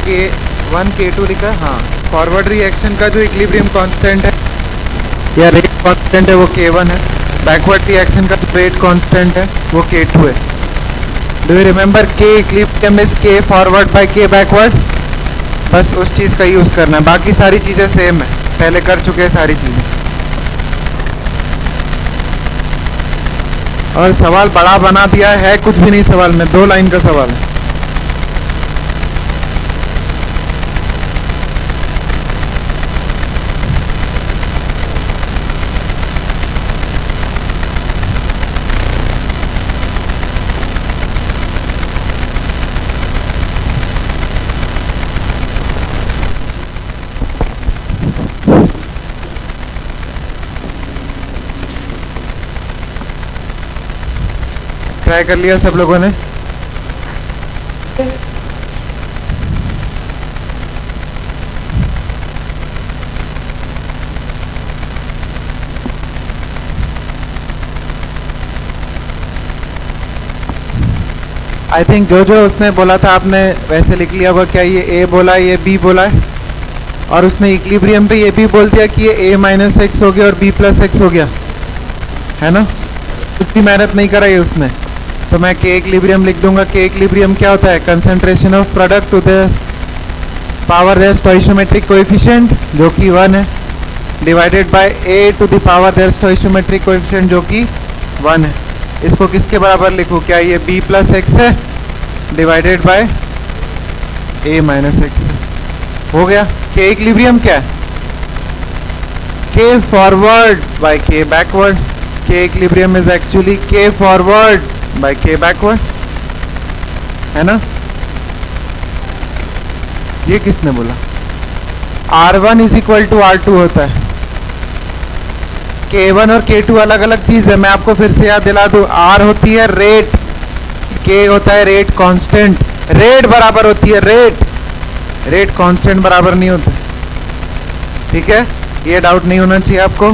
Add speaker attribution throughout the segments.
Speaker 1: K1 K2 लिखा है, हाँ। फॉरवर्ड रिएक्शन का जो इक्विलिब्रियम कांस्टेंट है या रेट कांस्टेंट है वो K1 है। बैकवर्ड रिएक्शन का रेट कांस्टेंट है वो K2 है। Do you remember K equilibrium is K forward by K backward? बस उस चीज़ का यूज़ करना है, बाकी सारी चीज़ें सेम है, पहले कर चुके हैं सारी चीज़ें। और सवाल बड़ा बना दिया है, कुछ भी नहीं सवाल में, 2 लाइन का सवाल है। ट्राई कर लिया सब लोगों ने? आई थिंक जो उसने बोला था आपने वैसे लिख लिया होगा। क्या ये ए बोला, ये बी बोला है, और उसने इक्विलिब्रियम पे ये भी बोल दिया कि ये ए माइनस एक्स हो गया और बी प्लस एक्स हो गया, है ना? उतनी मेहनत नहीं कराई उसने, तो मैं के इक्विलिब्रियम लिख दूंगा। के इक्विलिब्रियम क्या होता है? Concentration of product to the power their stoichiometric coefficient जो कि 1 है, divided by A to the power their stoichiometric coefficient जो कि 1 है। इसको किसके बराबर लिखूं? क्या ये b प्लस एक्स है divided by a minus x हो गया। के इक्विलिब्रियम क्या है? k forward by k backward. K equilibrium is actually k forward by k backward, है ना? ये किसने बोला? R1 is equal to R2 होता है। K1 और K2 अलग अलग चीज है, मैं आपको फिर से याद दिला दूं। R होती है रेट, K होता है रेट कांस्टेंट। रेट बराबर होती है रेट कांस्टेंट बराबर नहीं होता, ठीक है? ये डाउट नहीं होना चाहिए आपको।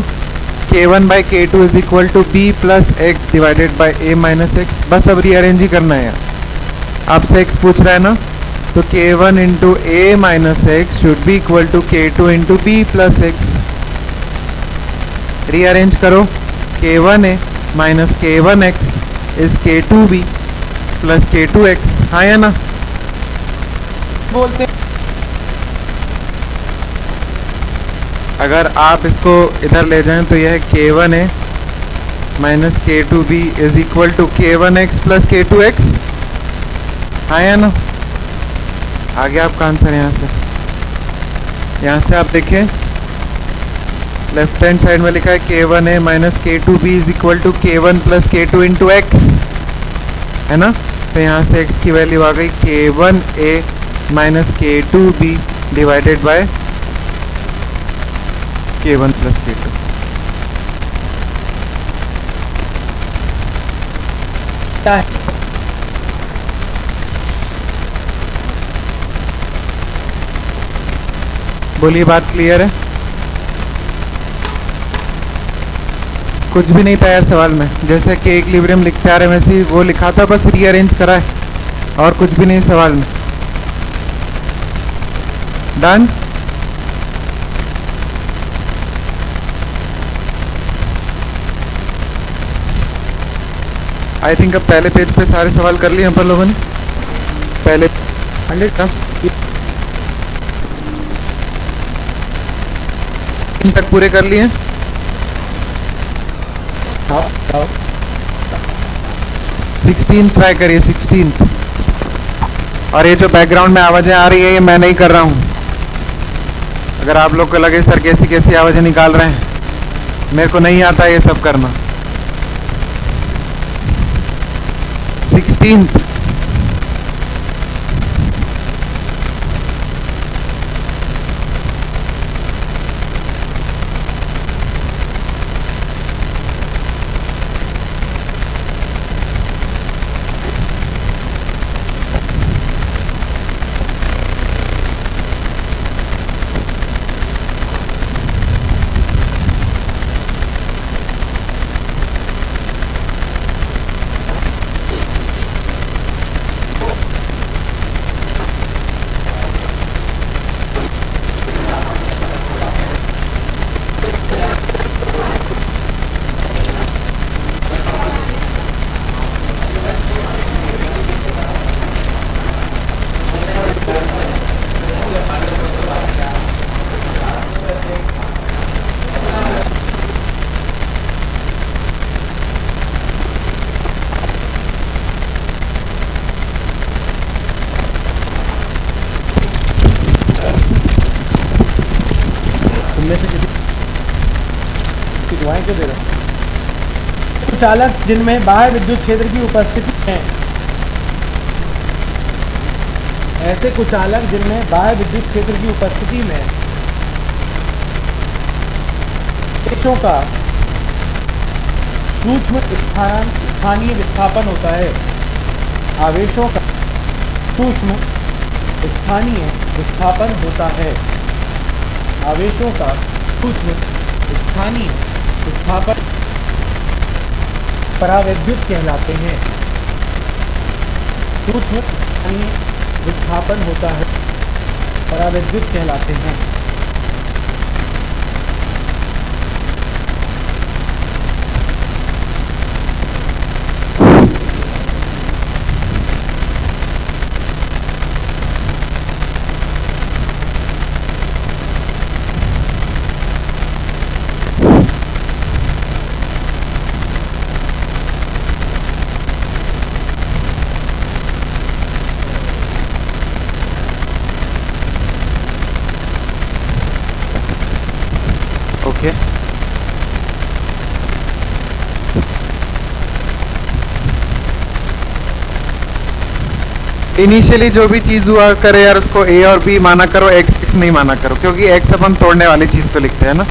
Speaker 1: K1 by K2 is equal to B plus X divided by A minus X. बस अब रीअरेंज ही करना है यार, आपसे x पूछ रहा है ना, तो K1 into A minus X should be equal to K2 into B plus X. Rearrange करो, K1A minus K1X is K2B plus K2X, हाँ या ना? बोलते अगर आप इसको इधर ले जाएं तो यह है K1A minus K2B is equal to K1X plus K2X, हाँ या ना? आ गया आपका आंसर। यहाँ से आप देखें, लेफ्ट हैंड साइड में लिखा है K1A minus K2B is equal to K1 plus K2 into X, है ना? तो यहाँ से x की वैल्यू आ गई K1A minus K2B divided by K1 plus K2। बोलिए, बात क्लियर है? कुछ भी नहीं था यार सवाल में, जैसे कि इक्विलिब्रियम लिखते आ रहे वैसे ही वो लिखा था, बस रीअरेंज करा है और कुछ भी नहीं सवाल में। डन? आई थिंक अब पहले पेज पे सारे सवाल कर लिए अपन लोगों ने। पहले 100 तक पूरे कर लिए। 16 ट्राई करिए, 16। और ये जो बैकग्राउंड में आवाजें आ रही है ये मैं नहीं कर रहा हूँ। अगर आप लोग को लगे सर कैसी कैसी आवाजें निकाल रहे हैं, मेरे को नहीं आता ये सब करना। 16।
Speaker 2: कुचालक जिनमें बाह्य विद्युत क्षेत्र की उपस्थिति है, ऐसे कुचालक जिनमें बाह्य विद्युत क्षेत्र की उपस्थिति में आवेशों का सूक्ष्म स्थानीय विस्थापन होता है। आवेशों का सूक्ष्म स्थानीय विस्थापन होता है। आवेशों का सूक्ष्म स्थानीय विस्थापन परावैद्युत कहलाते हैं। सूक्ष्म स्थानीय विस्थापन होता है, परावैद्युत कहलाते हैं।
Speaker 1: ओके, इनिशियली जो भी चीज हुआ करे यार उसको ए और बी माना करो, एक्स एक्स नहीं माना करो, क्योंकि एक्स अपन तोड़ने वाली चीज को लिखते हैं ना।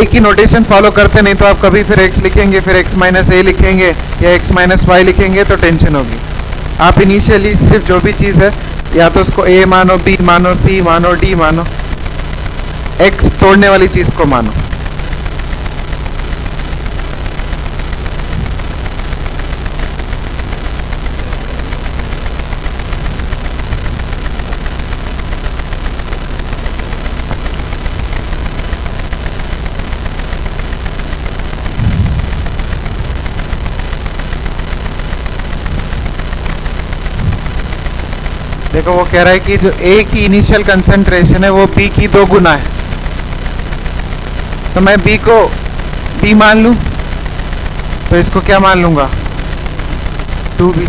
Speaker 1: एक ही नोटेशन फॉलो करते नहीं तो आप कभी फिर एक्स लिखेंगे, फिर एक्स माइनस ए लिखेंगे या एक्स माइनस वाई लिखेंगे तो टेंशन होगी। आप इनिशियली सिर्फ जो भी चीज़ है या तो उसको ए मानो, बी मानो, सी मानो, डी मानो, एक्स तोड़ने वाली चीज़ को मानो। देखो वो कह रहा है कि जो ए की इनिशियल कंसंट्रेशन है वो बी की 2 गुना है, तो मैं बी को बी मान लूं तो इसको क्या मान लूंगा 2b,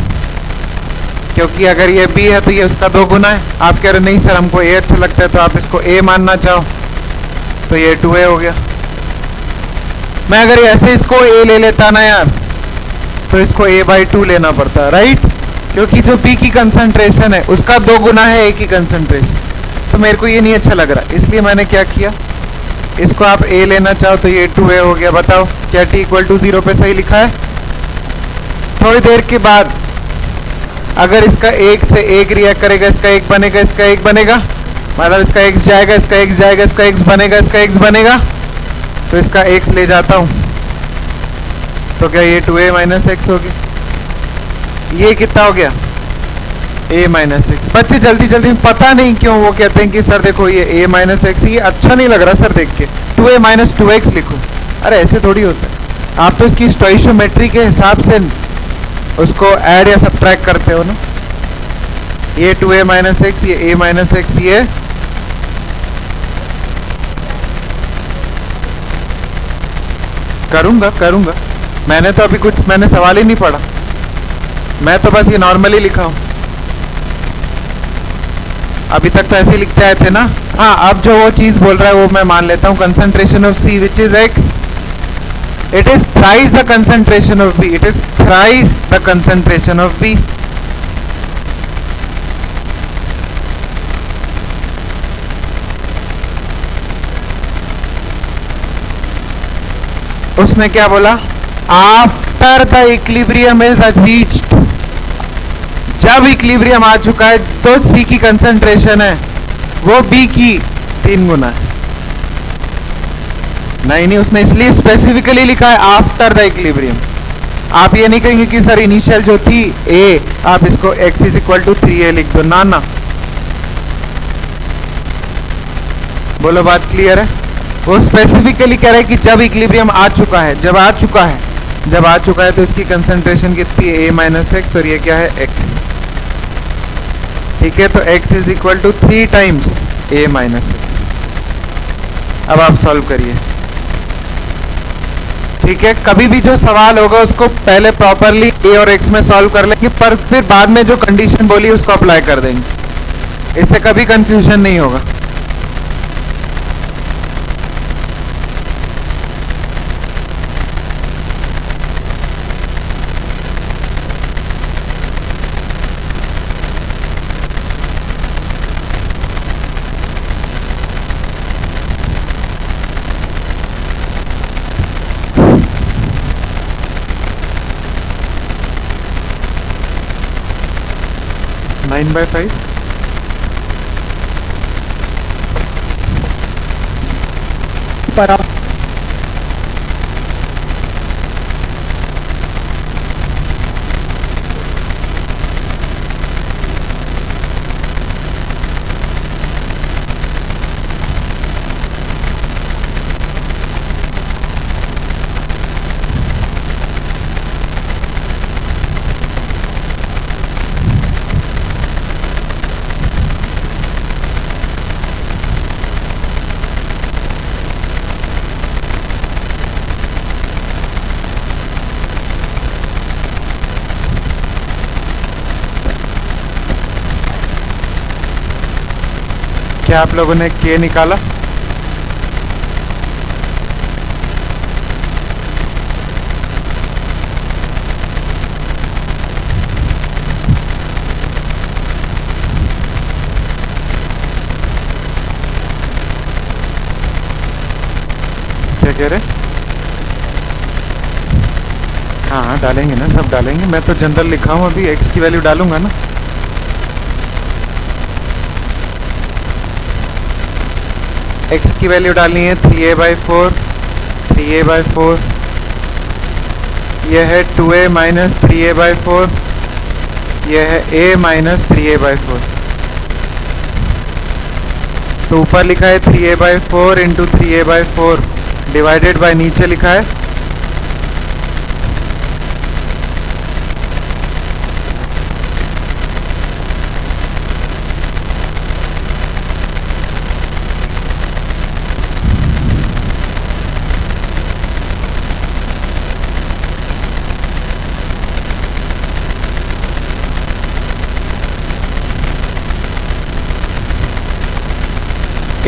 Speaker 1: क्योंकि अगर ये बी है तो ये उसका 2 गुना है। आप कह रहे नहीं सर हमको ए अच्छा लगता है तो आप इसको ए मानना चाहो तो ये 2a हो गया। मैं अगर ऐसे इसको ए ले लेता ना यार तो इसको a/2 लेना पड़ता, राइट, क्योंकि जो बी की कंसंट्रेशन है उसका 2 गुना है ए की कंसंट्रेशन, तो मेरे को ये नहीं अच्छा लग रहा, इसलिए मैंने क्या किया, इसको आप ए लेना चाहो तो ये 2a हो गया। बताओ क्या t = 0 पे सही लिखा है? थोड़ी देर के बाद अगर इसका एक से एक रिएक्ट करेगा, इसका एक बनेगा, इसका एक बनेगा, मतलब इसका x जाएगा, इसका x जाएगा, इसका x बनेगा, इसका x बनेगा, तो इसका x ले जाता हूँ तो क्या ये 2a - x हो गया। ये कितना हो गया a - x। बच्चे जल्दी जल्दी पता नहीं क्यों वो कहते हैं कि सर देखो ये a - x, ये अच्छा नहीं लग रहा सर देख के, 2a - 2x लिखो। अरे ऐसे थोड़ी होता है, आप तो इसकी स्टोइशियोमेट्री के हिसाब से उसको ऐड या सब्ट्रैक्ट करते हो ना। ये 2a - x, ये a - x, ये करूंगा मैंने तो अभी कुछ मैंने सवाल ही नहीं पढ़ा, मैं तो बस ये नॉर्मली लिखा हूं, अभी तक तो ऐसे ही लिखते आए थे ना। हाँ, अब जो वो चीज बोल रहा है वो मैं मान लेता हूँ, concentration of C which is x, it is thrice the concentration of B, it is thrice the concentration of B। उसने क्या बोला, after the equilibrium is reached, जब इक्विलिब्रियम आ चुका है तो C की कंसंट्रेशन है वो B की 3 गुना है। नहीं, उसने इसलिए स्पेसिफिकली लिखा है आफ्टर द इक्विलिब्रियम। आप ये नहीं कहेंगे कि सर इनिशियल जो थी A, आप इसको x = 3a लिख दो, ना। बोलो बात क्लियर है? वो स्पेसिफिकली कह रहा है कि जब इक्विलिब्रियम आ चुका है, जब आ चुका है तो इसकी कंसंट्रेशन कितनी है a - x, और ये क्या है x, ठीक है, तो x = 3 टाइम्स a - x। अब आप सॉल्व करिए, ठीक है। कभी भी जो सवाल होगा उसको पहले प्रॉपरली a और x में सॉल्व कर लेंगे, पर फिर बाद में जो कंडीशन बोली उसको अप्लाई कर देंगे, इससे कभी कंफ्यूजन नहीं होगा। 9/5
Speaker 2: पर आप
Speaker 1: क्या आप लोगों ने के निकाला? क्या कह रहे? हाँ डालेंगे ना, सब डालेंगे। मैं तो जनरल लिखा हूँ, अभी एक्स की वैल्यू डालूंगा ना। एक्स की वैल्यू डालनी है 3a/4, 3a/4। यह है 2a माइनस 3a/4, यह है a माइनस 3a/4। तो ऊपर लिखा है 3a/4 into 3a/4 divided by नीचे लिखा है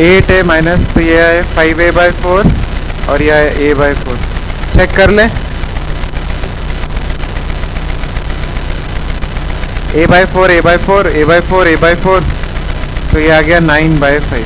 Speaker 1: एट ए माइनस, तो यह है 5a/4 और यह है a/4। चेक कर लें, a/4 a/4 a/4 a/4, तो ये आ गया 9/5।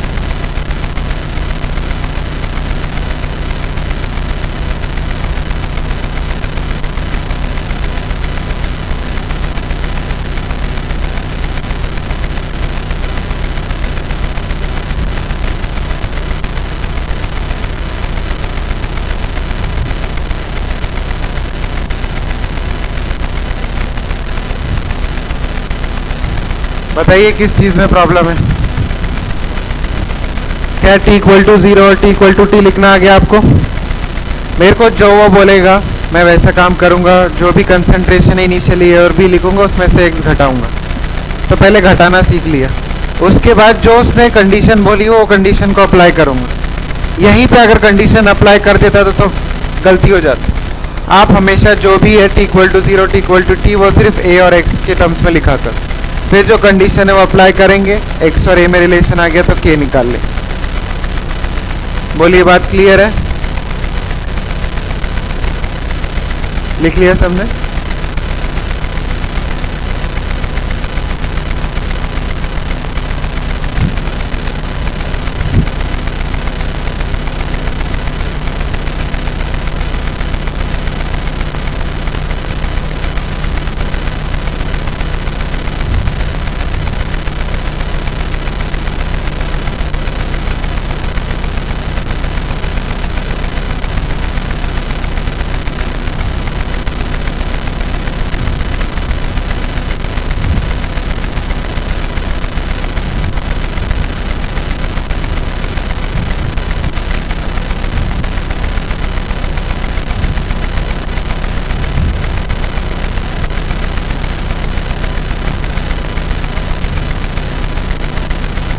Speaker 1: बताइए किस चीज़ में प्रॉब्लम है? क्या t इक्वल टू 0 और t इक्वल टू टी लिखना आ गया आपको? मेरे को जो वो बोलेगा मैं वैसा काम करूंगा। जो भी कंसंट्रेशन इनिशियली है और भी लिखूंगा, उसमें से x घटाऊंगा। तो पहले घटाना सीख लिया, उसके बाद जो उसने कंडीशन बोली वो कंडीशन को अप्लाई करूंगा। यहीं पे अगर कंडीशन अप्लाई कर देता तो गलती हो जाती। आप हमेशा जो भी है t equal to 0 t equal to T, वो सिर्फ a और x के टर्म्स में लिखा कर, फिर जो कंडीशन है वो अप्लाई करेंगे। x और a में रिलेशन आ गया तो k निकाल ले। बोलिए बात क्लियर है? लिख लिया सबने?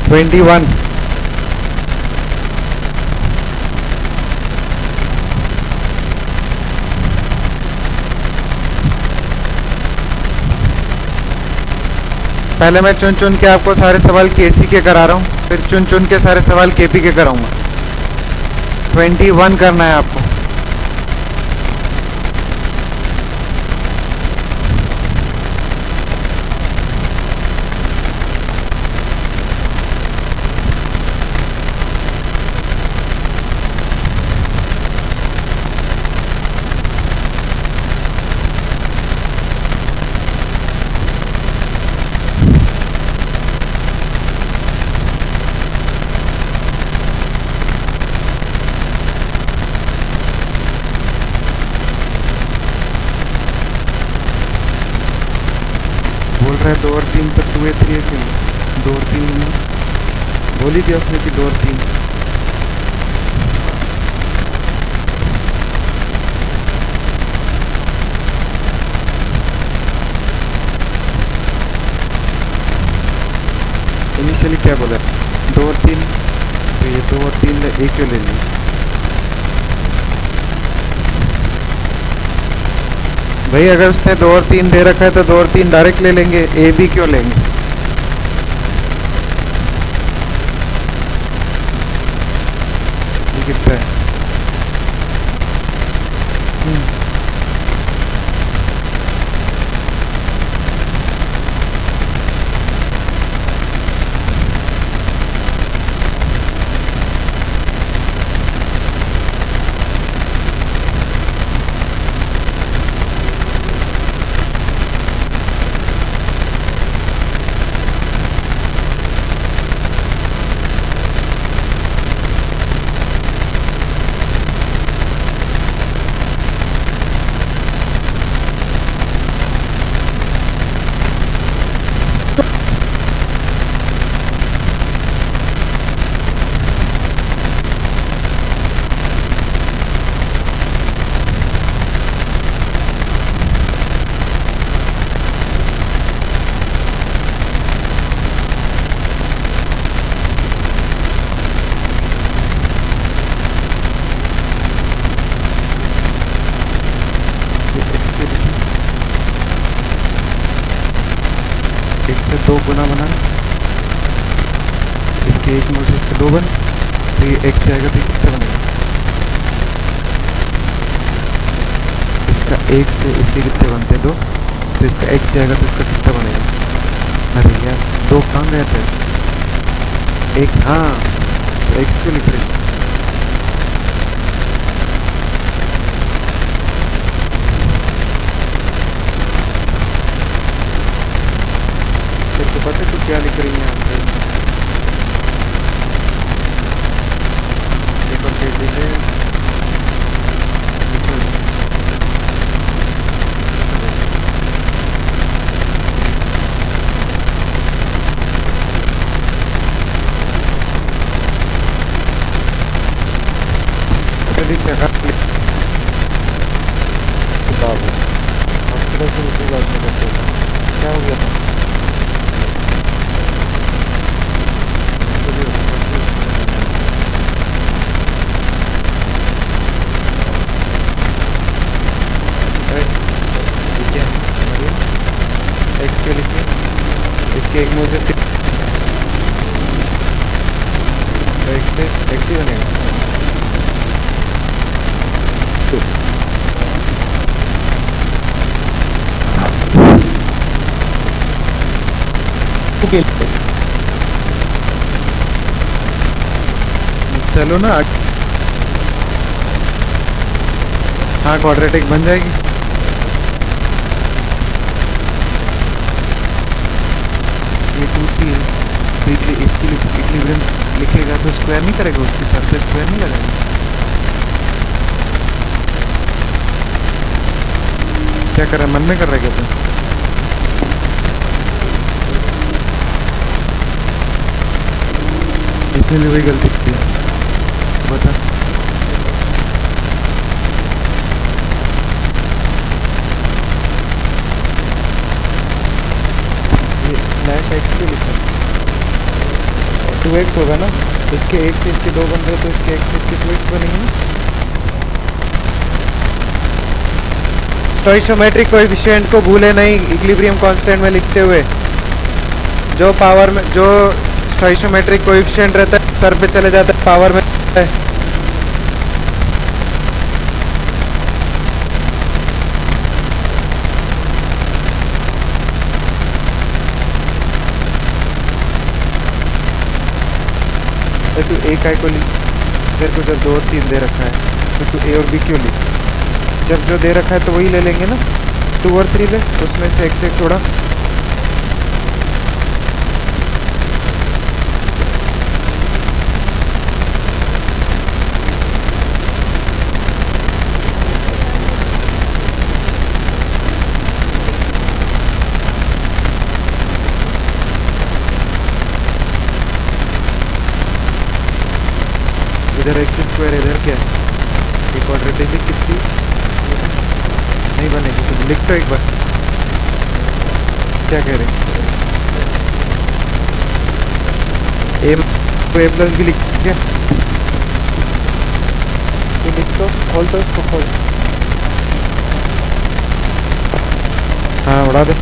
Speaker 1: Twenty one. पहले मैं चुन चुन के आपको सारे सवाल केसी के करा रहा हूँ, फिर चुन चुन के सारे सवाल केपी के कराऊंगा। 21 करना है आपको। रहा है 2 और 3 तो 2A 3A क्यों 2 और 3 में बोल ही दिया उसने कि 2 और 3 इनिशियली क्या बोला 2 और 3 तो ये 2 और 3 एक क्यों ले ली भाई अगर उसने 2 और 3 दे रखा है तो 2 और 3 डायरेक्ट ले लेंगे ए बी क्यों लेंगे ये कितना है एक से 2 गुना बना इसके एक में से इसके 2 बन तो ये एक जाएगा तो कितना बनेगा इसका एक से इसके कितने बनते हैं 2 तो इसका x जाएगा तो इसका कितना बनेगा अरे यार 2 कहाँ गए थे एक हाँ तो x क्यों लिख रहे पता है तू क्या लिख रही है यहाँ पे पेपर पेज लीजिए क्या हो गया इसके एक मुँह से एक्स ही बनेगा चलो ना हाँ क्वाड्रेटिक बन जाएगी ये 2C है तो इसकी इक्विलिब्रियम लिखेगा तो स्क्वायर नहीं करेगा उसके सर पे स्क्वायर नहीं लगाएगा क्या कर रहा है मन में कर रहा है क्या इसने भी वही गलती की बता ये स्लैश एक्स क्यों लिखा 2x होगा ना इसके एक से इसके 2 बन रहे तो इसके x से इसके 2x बनेंगे ना स्टोइशियोमेट्रिक कोएफिशिएंट को भूले नहीं इक्विलिब्रियम कांस्टेंट में लिखते हुए जो पावर में जो स्टोइशियोमेट्रिक कोएफिशिएंट रहता है सर पे चले जाता है पावर में तो तू ए काय को ली तेरे को जब 2 और 3 दे रखा है तो तू ए और बी क्यों ली जब जो दे रखा है तो वही ले लेंगे ना 2 और 3 ले उसमें से x छोड़ा इधर एक्स स्क्वायर, इधर क्या है, ये क्वाड्रेटिक कितनी नहीं बनेगी। तो लिख तो एक बार क्या कह रहे हैं, ए प्लस भी लिख क्या,
Speaker 2: तो लिख तो खोल, तो इसको खोल।
Speaker 1: हाँ उड़ा दे।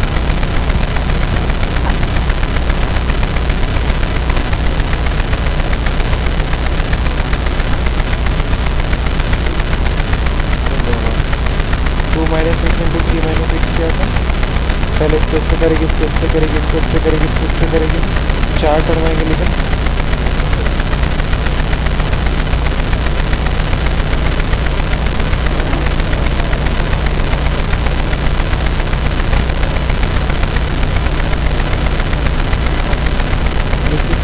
Speaker 2: Two minus x into three minus x क्या था, पहले इसको इससे करेगी, इसको इससे करेगी, इसको इससे करेगी, इसको इससे करेगी, 4 टर्म आएंगे। लेकिन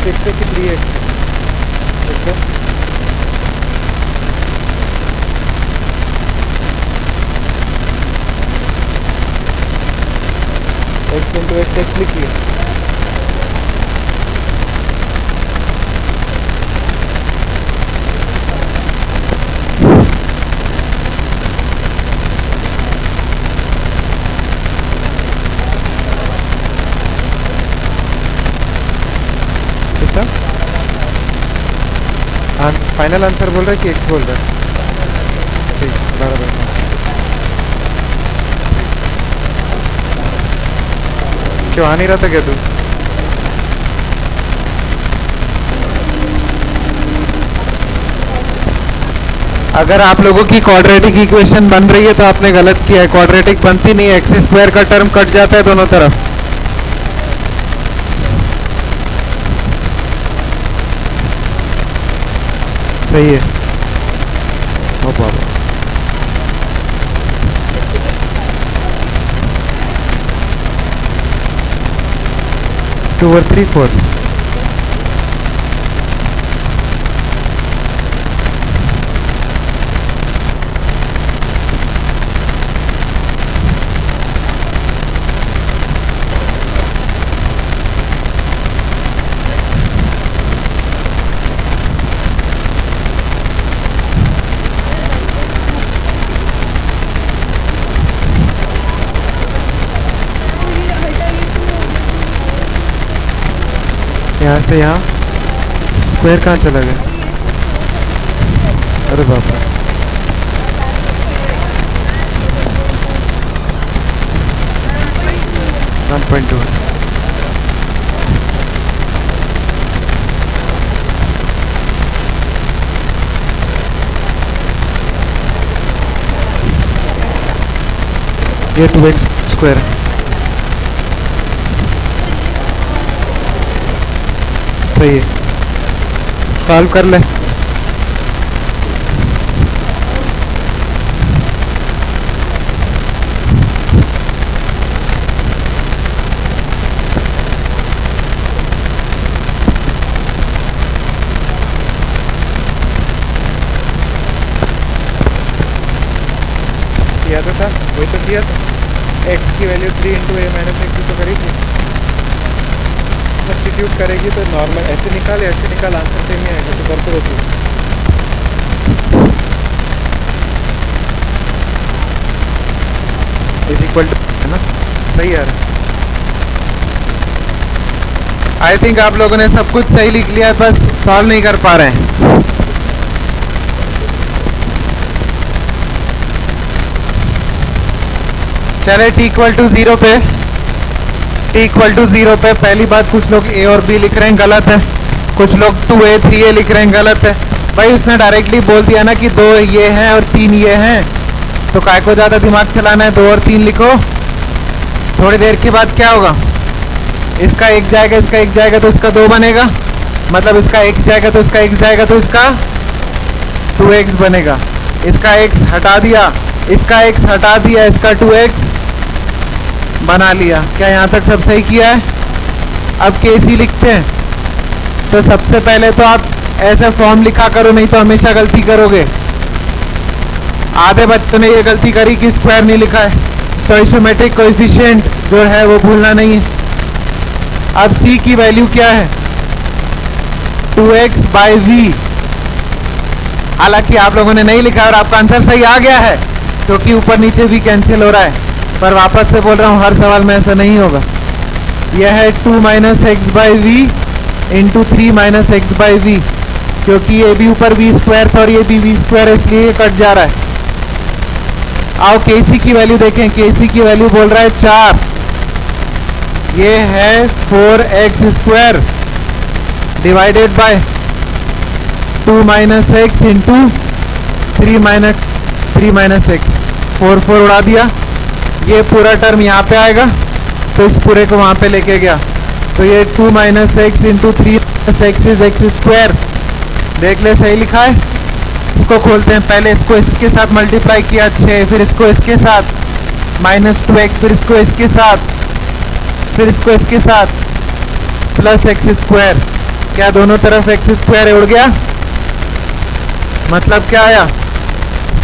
Speaker 2: सिक्स है कि 3x, ठीक है। एक्स इंटू एक्स एक्स लिखिए,
Speaker 1: कितना फाइनल आंसर बोल रहा है कि एक्स बोल रहा है, ठीक बराबर। क्यों आ नहीं रहा था क्या तू, अगर आप लोगों की क्वाड्रेटिक इक्वेशन बन रही है तो आपने गलत किया है, क्वाड्रेटिक बनती नहीं है, एक्स स्क्वायर का टर्म कट जाता है दोनों तरफ। सही है, नो प्रॉब्लम। 2 और 3 4 यहाँ से यहाँ स्क्वायर कहाँ चला गया, अरे बाप रे। वन पॉइंट टू ये 2x स्क्वायर है, सही है, सॉल्व कर ले।
Speaker 2: किया तो था, वही तो किया था। x की वैल्यू 3 इंटू ए माइनस एक्स तो करी थी, सब्स्टिट्यूट करेगी तो नॉर्मल ऐसे निकाल, ऐसे निकाल, आंसर सेम ही आएगा, तो करते रहती है।
Speaker 1: इज इक्वल टू है ना, सही है। आई थिंक आप लोगों ने सब कुछ सही लिख लिया है, बस सॉल्व नहीं कर पा रहे हैं। चले t इक्वल टू 0 पे, t इक्वल टू 0 पे पहली बात कुछ लोग a और b लिख रहे हैं, गलत है। कुछ लोग 2a 3a लिख रहे हैं, गलत है। भाई उसने डायरेक्टली बोल दिया ना कि 2 ये हैं और 3 ये हैं, तो काय को ज़्यादा दिमाग चलाना है, 2 और 3 लिखो। थोड़ी देर के बाद क्या होगा, इसका एक जाएगा, इसका एक जाएगा तो इसका 2 बनेगा, मतलब इसका x जाएगा तो इसका x जाएगा तो इसका 2x बनेगा। इसका x हटा दिया, इसका x हटा दिया, इसका 2x बना लिया। क्या यहाँ तक सब सही किया है? अब KC लिखते हैं तो सबसे पहले तो आप ऐसे फॉर्म लिखा करो, नहीं तो हमेशा गलती करोगे। आधे बच्चों ने ये गलती करी कि स्क्वायर नहीं लिखा है, स्टोइशियोमेट्रिक कोएफिशिएंट जो है वो भूलना नहीं है। अब C की वैल्यू क्या है, 2x बाई v, हालांकि आप लोगों ने नहीं लिखा और आपका आंसर सही आ गया है क्योंकि ऊपर नीचे भी कैंसिल हो रहा है, पर वापस से बोल रहा हूँ हर सवाल में ऐसा नहीं होगा। यह है 2 minus X by V into 3 minus X by V, क्योंकि ये भी ऊपर वी स्क्वायर था और ये भी वी स्क्वायर है, इसलिए ये कट जा रहा है। आओ केसी की वैल्यू देखें। केसी की वैल्यू बोल रहा है 4, ये है 4x square divided bye 2 minus x into 3 minus x. 4 उड़ा दिया, ये पूरा टर्म यहाँ पे आएगा तो इस पूरे को वहाँ पे लेके गया, तो ये 2 minus x into 3 minus x is x square. देख ले सही लिखा है। इसको खोलते हैं, पहले इसको इसके साथ मल्टीप्लाई किया 6, फिर इसको इसके साथ -2x, फिर इसको इसके साथ, फिर इसको इसके साथ प्लस एक्स स्क्वायर। क्या दोनों तरफ एक्स स्क्वायर उड़ गया? मतलब क्या आया?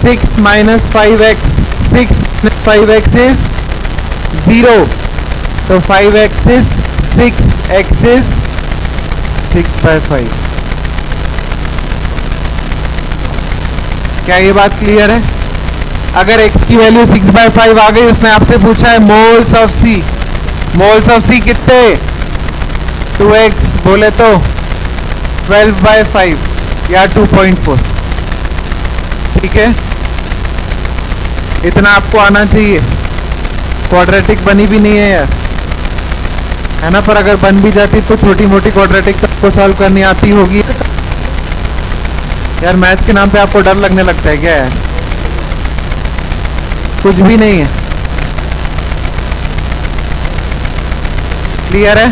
Speaker 1: 6 minus 5x, 6 minus 5x is 0, तो 5x इज 6, x इज 6/5। क्या ये बात क्लियर है? अगर x की वैल्यू 6/5 आ गई, उसने आपसे पूछा है moles of C। Moles of C कितने? 2x, बोले तो 12/5 या 2.4। ठीक है, इतना आपको आना चाहिए। क्वाड्रेटिक बनी भी नहीं है यार, है ना, पर अगर बन भी जाती तो छोटी मोटी क्वाड्रेटिक तो आपको सॉल्व करनी आती होगी यार। मैथ्स के नाम पे आपको डर लगने लगता है क्या यार? कुछ भी नहीं है। क्लियर है?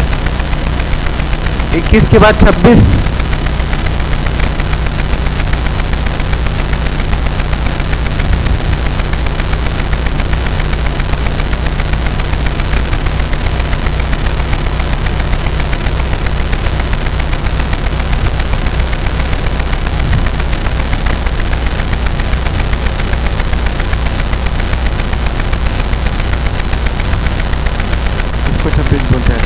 Speaker 1: 21 के बाद 26, बोलते हैं।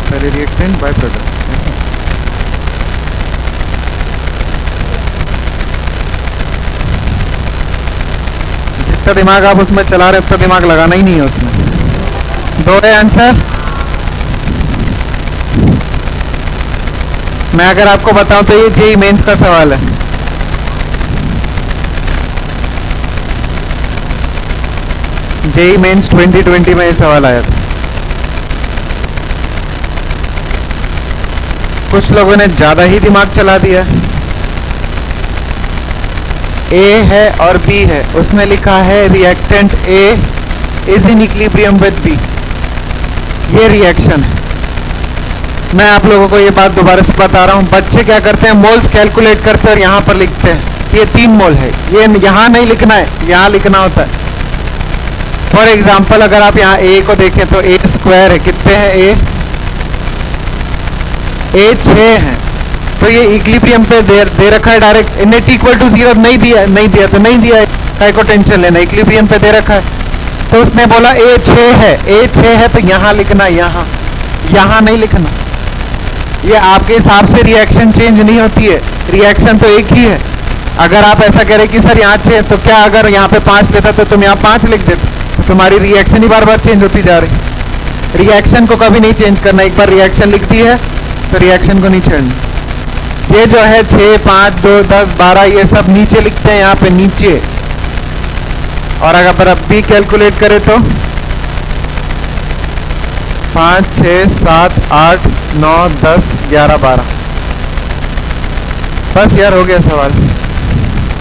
Speaker 1: पहले रिएक्टेंट बाय प्रोडक्ट। जितना दिमाग आप उसमें चला रहे उतना दिमाग लगाना ही नहीं है उसमें। 2 है आंसर। मैं अगर आपको बताऊं तो ये जेईई मेंस का सवाल है। जेईई मेंस 2020 में ये सवाल आया था। कुछ लोगों ने ज्यादा ही दिमाग चला दिया। ए है और बी है, उसने लिखा है reactant A is in equilibrium with B. ये रिएक्शन है। मैं आप लोगों को ये बात दोबारा से बता रहा हूँ। बच्चे क्या करते हैं, मोल्स कैलकुलेट करते हैं और यहाँ पर लिखते हैं ये 3 मोल है। ये यहाँ नहीं लिखना है, यहाँ लिखना होता है। फॉर एग्जाम्पल अगर आप यहाँ ए को देखें तो ए स्क्वायर है, कितने हैं ए 6 है, तो ये इक्विलिब्रियम पे दे रखा है डायरेक्ट। नेट इक्वल टू 0 नहीं दिया तो नहीं दिया है, काय को टेंशन लेना, इक्विलिब्रियम पे दे रखा है। तो उसने बोला ए 6 है, ए 6 है तो यहाँ लिखना, यहाँ नहीं लिखना। ये आपके हिसाब से रिएक्शन चेंज नहीं होती है, रिएक्शन तो एक ही है। अगर आप ऐसा करें कि सर यहाँ 6 तो क्या अगर यहाँ पे 5 लेता तो तुम यहाँ 5 लिख देते, तो तुम्हारी रिएक्शन ही बार बार चेंज होती जा रही। रिएक्शन को कभी नहीं चेंज करना, एक बार रिएक्शन लिख दी है तो रिएक्शन को नहीं छोड़ना। ये जो है 6, 5, 2, 10, 12 ये सब नीचे लिखते हैं यहाँ पे नीचे। और अगर अब भी कैलकुलेट करें तो 5, 6, 7, 8, 9, 10, 11, 12। बस यार हो गया सवाल।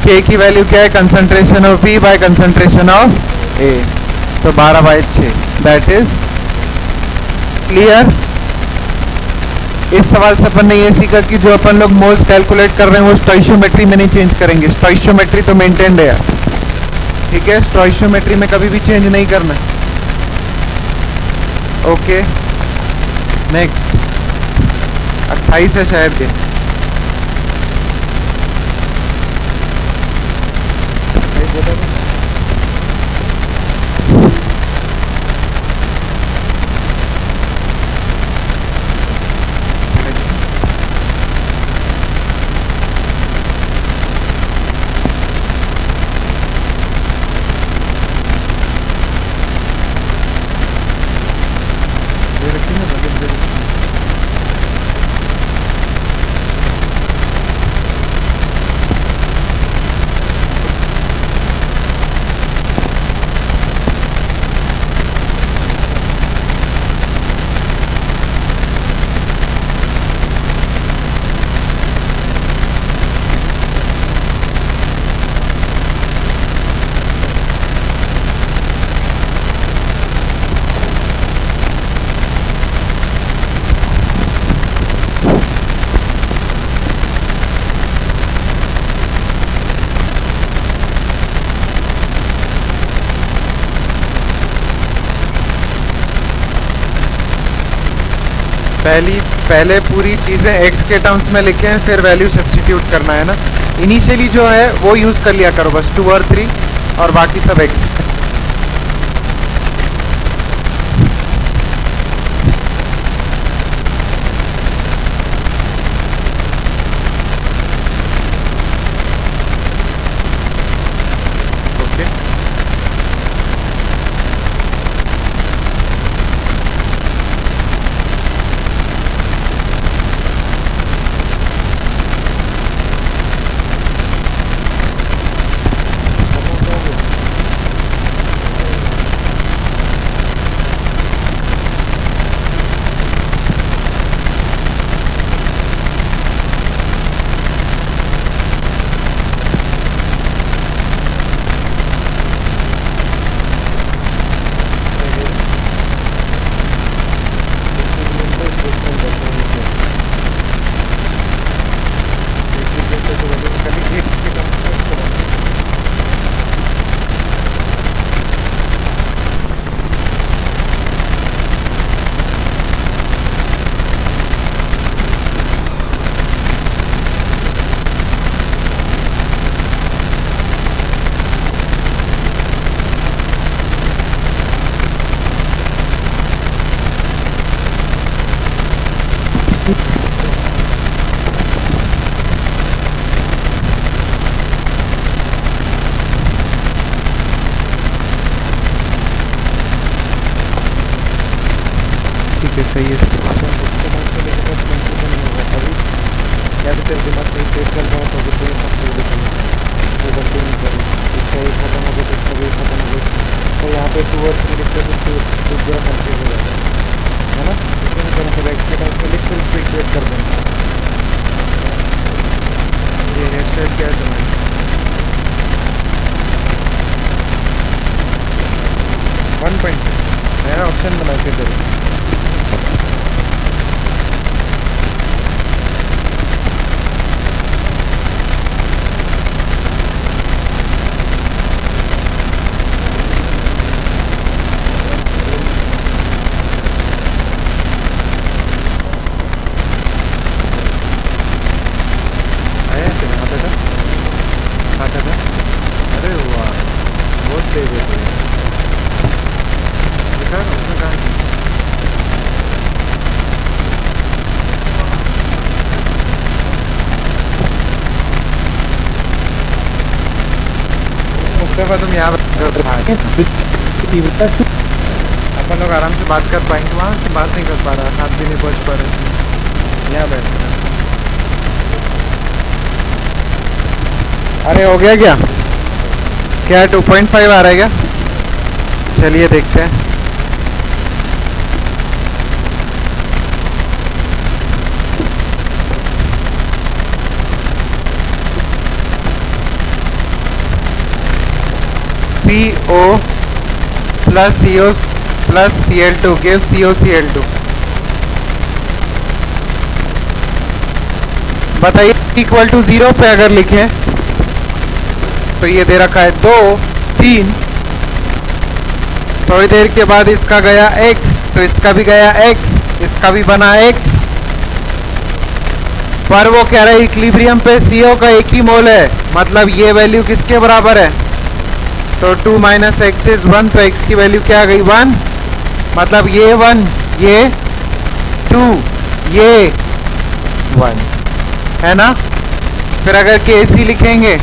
Speaker 1: के की वैल्यू क्या है? Concentration of B by concentration of A. तो 12/6 दैट इज क्लियर। इस सवाल से अपन ने ये सीखा कि जो अपन लोग मोल्स कैलकुलेट कर रहे हैं वो स्टोइशियोमेट्री में नहीं चेंज करेंगे, स्टोइशियोमेट्री तो मेंटेन्ड है, ठीक है, स्टोइशियोमेट्री में कभी भी चेंज नहीं करना। ओके नेक्स्ट 28 है शायद ये। पहले पूरी चीज़ें x के टर्म्स में लिखे हैं, फिर वैल्यू सब्स्टिट्यूट करना है ना। इनिशियली जो है वो यूज़ कर लिया करो बस 2 और 3 और बाकी सब x। सही है।
Speaker 2: या तो तेरे दिमाग में सेव कर रहा तो तो सब छोड़ देते हैं, तो गलती नहीं करी, इसका ये खत्म हो गया, इसका भी खत्म हो गया, तो यहाँ पे 2 और 3 लिखते हैं तो पूरा कंफ्यूज हो जाता है ना। इसमें क्या मतलब एक्स के टाइम पे लिख कर उसको इक्वेट कर देना। ये हेडसेट क्या है तुम्हारी? वन पॉइंट नया ऑप्शन बना के दे।
Speaker 1: तुम यहाँ अपन लोग आराम से बात कर पाएंगे, वहाँ से बात नहीं कर पा रहा, हाथ भी नहीं पहुँच पा रहे, यहाँ बैठ। अरे हो गया क्या? क्या 2.5 आ रहा है क्या? चलिए देखते हैं। CO plus CO plus Cl2 gives COCl2। बताइए इक्वल टू 0 पे अगर लिखें तो ये दे रखा है 2 3, थोड़ी देर के बाद इसका गया x, तो इसका भी गया x, इसका भी बना x, पर वो कह रहा है इक्विलिब्रियम पे CO का एक ही मोल है, मतलब ये वैल्यू किसके बराबर है, तो 2 माइनस एक्स इज 1, तो x की वैल्यू क्या आ गई 1, मतलब ये 1, ये 2, ये 1 है ना। फिर अगर Kc लिखेंगे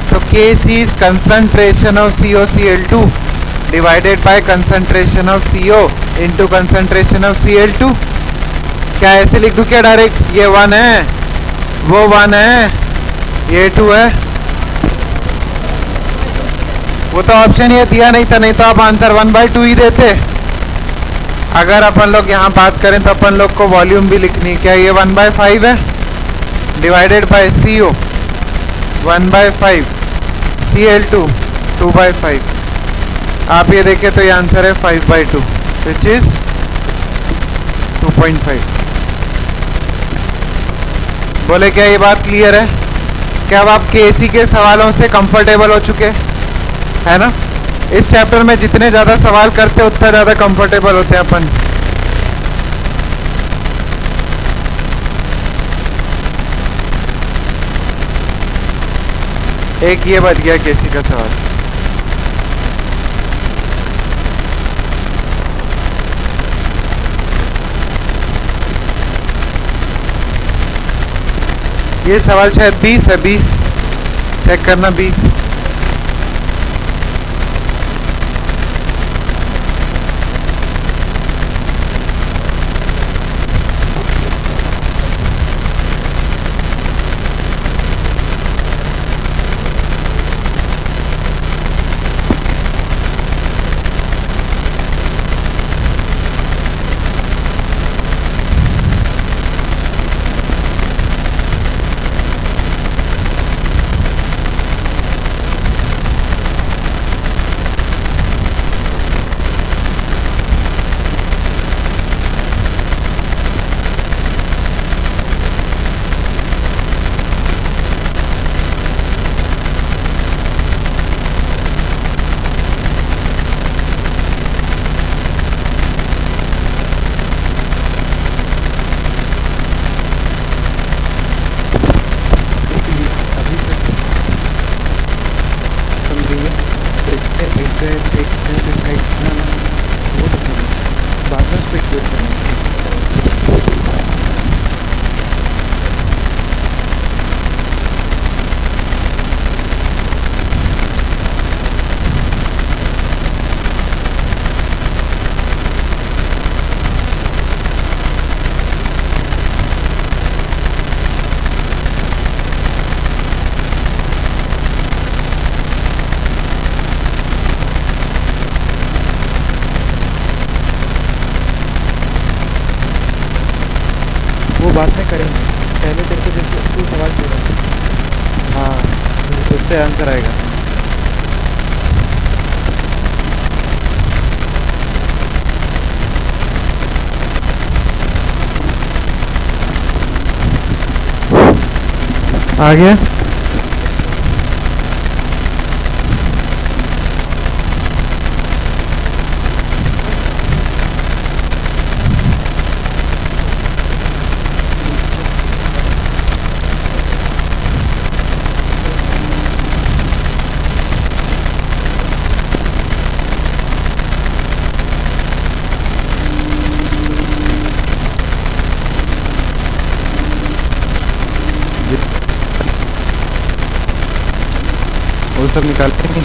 Speaker 1: तो Kc is concentration of COCl2 divided by concentration of CO into concentration of Cl2। क्या ऐसे लिख दूं क्या डायरेक्ट, ये 1 है, वो 1 है, ये 2 है, वो तो ऑप्शन ये दिया नहीं था, नहीं तो आप आंसर 1/2 ही देते। अगर अपन लोग यहाँ बात करें तो अपन लोग को वॉल्यूम भी लिखनी, क्या ये 1/5 है डिवाइडेड बाय CO 1/5, Cl2 2/5। आप ये देखें तो ये आंसर है 5/2 विच इज 2.5। बोले क्या ये बात क्लियर है? क्या अब आप केसी के सवालों से कंफर्टेबल हो चुके है ना? इस चैप्टर में जितने ज़्यादा सवाल करते उतना ज़्यादा कंफर्टेबल होते हैं अपन। एक ये बच गया केसी का सवाल। ये सवाल शायद 20 है, 20 चेक करना 20।
Speaker 2: बाद में करेंगे, पहले तेरे को जैसे तू सवाल पूछा।
Speaker 1: हाँ, तो उससे आंसर आएगा। आ गया? वो सब निकालते नहीं।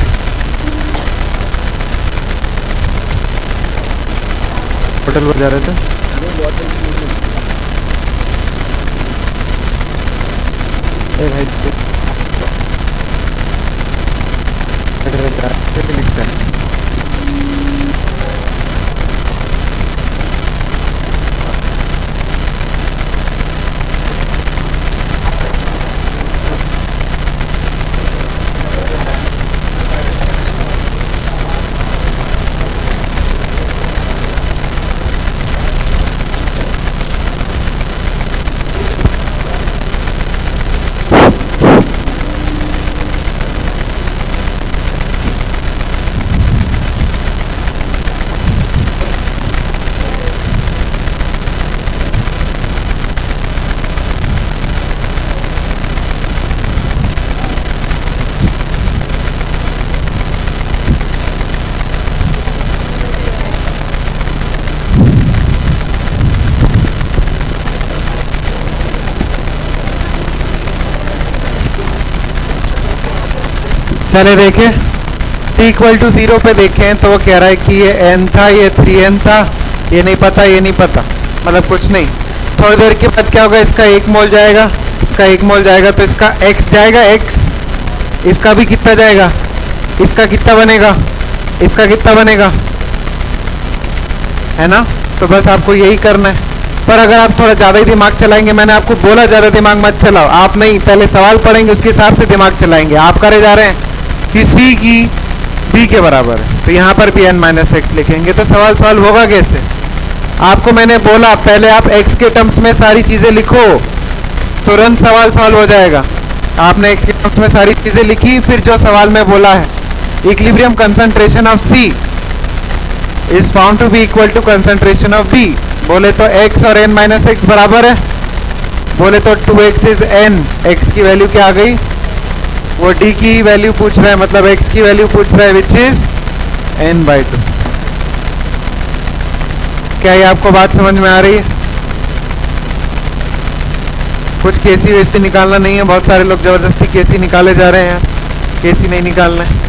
Speaker 1: होटल बजा रहे थे। ए भाई लिखता है। चले देखें t इक्वल टू 0 पे देखें तो वो कह रहा है कि ये n था, ये 3n था, ये नहीं पता, ये नहीं पता, मतलब कुछ नहीं। थोड़ी देर के बाद क्या होगा, इसका 1 मोल जाएगा, इसका 1 मोल जाएगा तो इसका x जाएगा, x इसका भी कितना जाएगा, इसका कितना बनेगा, इसका कितना बनेगा, है ना। तो बस आपको यही करना है। पर अगर आप थोड़ा ज़्यादा ही दिमाग चलाएंगे, मैंने आपको बोला ज़्यादा दिमाग मत चलाओ, आप नहीं, पहले सवाल पढ़ेंगे उसके हिसाब से दिमाग चलाएंगे। आप करे जा रहे हैं कि c की b के बराबर है, तो यहाँ पर भी n माइनस एक्स लिखेंगे, तो सवाल सॉल्व होगा कैसे। आपको मैंने बोला पहले आप x के टर्म्स में सारी चीज़ें लिखो, तुरंत सवाल सॉल्व हो जाएगा। आपने x के टर्म्स में सारी चीज़ें लिखी, फिर जो सवाल में बोला है equilibrium concentration of c is found to be equal to concentration of b, बोले तो x और n माइनस एक्स बराबर है, बोले तो 2x इज n, x की वैल्यू क्या आ गई, वो d की वैल्यू पूछ रहा है, मतलब x की वैल्यू पूछ रहा है विच इज n/2। क्या ये आपको बात समझ में आ रही है। कुछ केसी वेसी निकालना नहीं है, बहुत सारे लोग जबरदस्ती केसी निकाले जा रहे हैं, केसी नहीं निकालना है।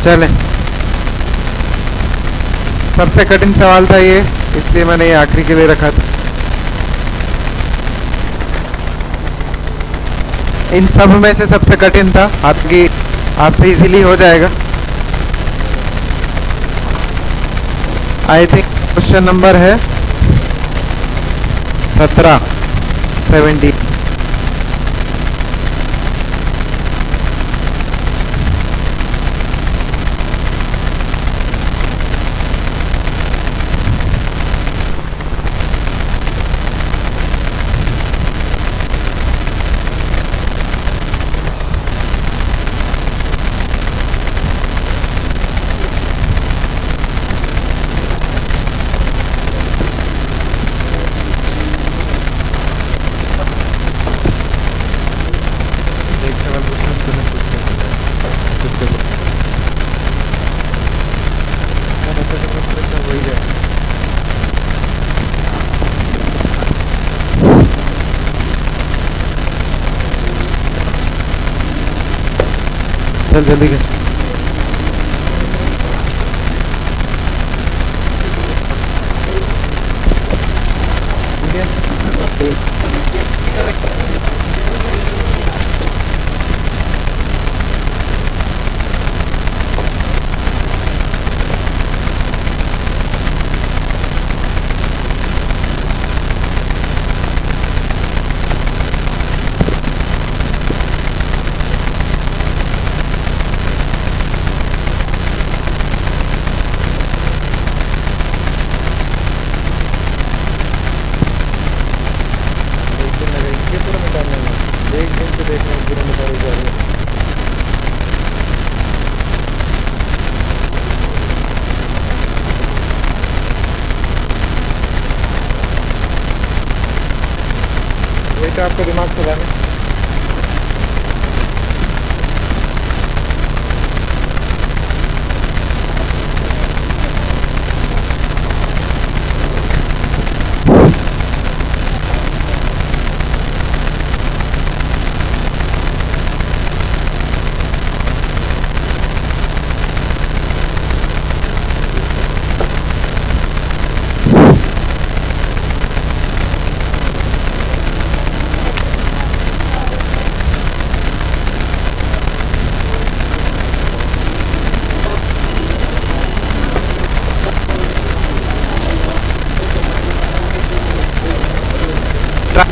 Speaker 1: चलें, सबसे कठिन सवाल था ये, इसलिए मैंने ये आखिरी के लिए रखा था। इन सब में से सबसे कठिन था, आपसे इजीली हो जाएगा। आई थिंक क्वेश्चन नंबर है 17 चल जल्दी कर। आपका दिमाग चलाने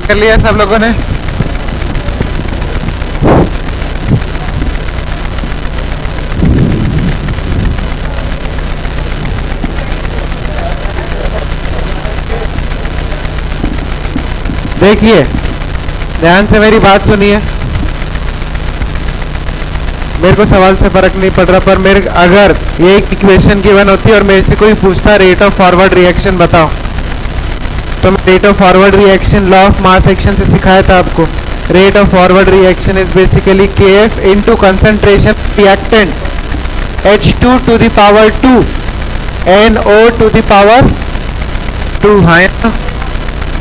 Speaker 1: कर लिया सब लोगों ने। देखिए ध्यान से मेरी बात सुनिए, मेरे को सवाल से फर्क नहीं पड़ रहा, पर मेरे अगर ये एक इक्वेशन गिवन होती और मेरे से कोई पूछता रेट ऑफ फॉरवर्ड रिएक्शन बताओ, तो मैं rate of forward reaction law of mass action से सिखाया था आपको। Rate of forward reaction is basically KF into concentration reactant H2 to the power 2 NO to the power 2। हाँ या ना?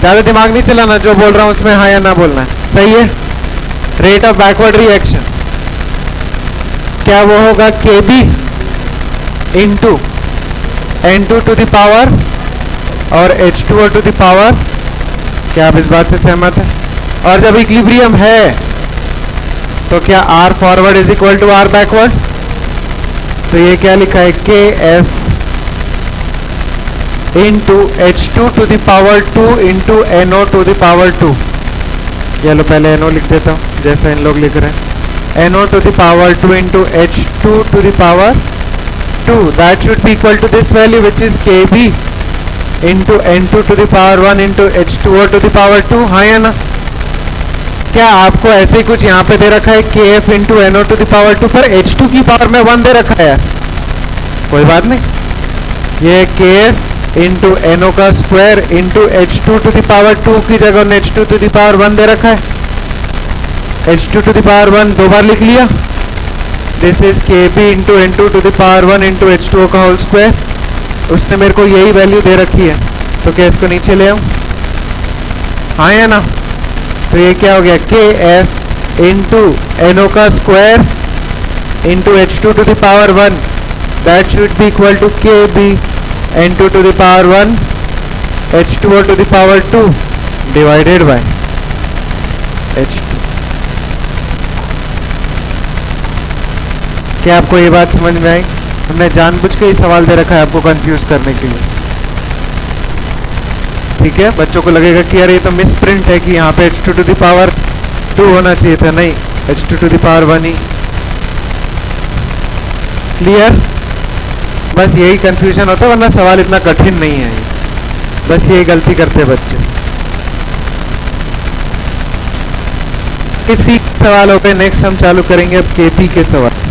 Speaker 1: ज़्यादा दिमाग नहीं चलाना, जो बोल रहा हूँ उसमें हाँ या ना बोलना है। सही है। रेट ऑफ बैकवर्ड रिएक्शन क्या वो होगा KB into N2 to the power और H2O टू द पावर। क्या आप इस बात से सहमत हैं? और जब इक्विलिब्रियम है तो क्या R forward is equal to R backward? तो ये क्या लिखा है KF into H2 to the power 2 into NO to the power 2। ये लो पहले NO लिख देता हूँ जैसा इन लोग लिख रहे हैं। NO to the power 2 into H2 to the power 2 that should be equal to this value which is KB into N2 to the power 1 into H2O to the power 2। हाँ या ना? क्या आपको ऐसे ही कुछ यहाँ पे दे रखा है KF into NO to the power 2 पर H2 की पावर में 1 दे रखा है? कोई बात नहीं, ये KF इंटू NO का square into H2 to the power 2 की जगह उन्हें H2 टू द पावर 1 दे रखा है। H2 टू द पावर 1 दो बार लिख लिया। This is KB into N2 to the power 1 into H2O का होल स्क्वायर। उसने मेरे को यही वैल्यू दे रखी है, तो क्या इसको नीचे ले आऊं? हाँ या ना? तो ये क्या हो गया KF इंटू NO का square into H2 to the power 1 that should be equal to KB N2 to the power 1 H2O to the power 2 divided by H2। क्या आपको ये बात समझ में आई? हमने जानबूझ के ही सवाल दे रखा है आपको कंफ्यूज करने के लिए। ठीक है, बच्चों को लगेगा कि यार ये तो मिस प्रिंट है कि यहाँ पे H2 to the power 2 होना चाहिए था। नहीं, H2 to the power 1 he. Clear? बस यही कंफ्यूजन होता है, वरना सवाल इतना कठिन नहीं है। बस यही गलती करते हैं बच्चे। इसी सवाल हो गए। नेक्स्ट हम चालू करेंगे अब KP के सवाल।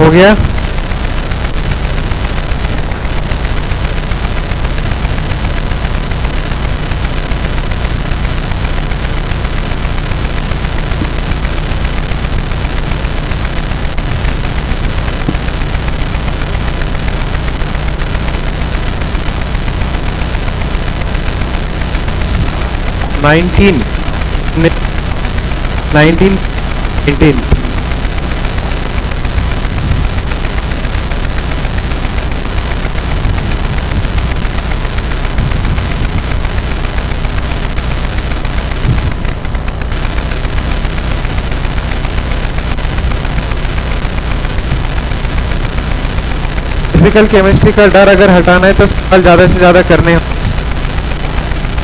Speaker 1: हो गया? नाइनटीन 18। फिजिकल केमिस्ट्री का डर अगर हटाना है तो सवाल ज़्यादा से ज़्यादा करने हैं।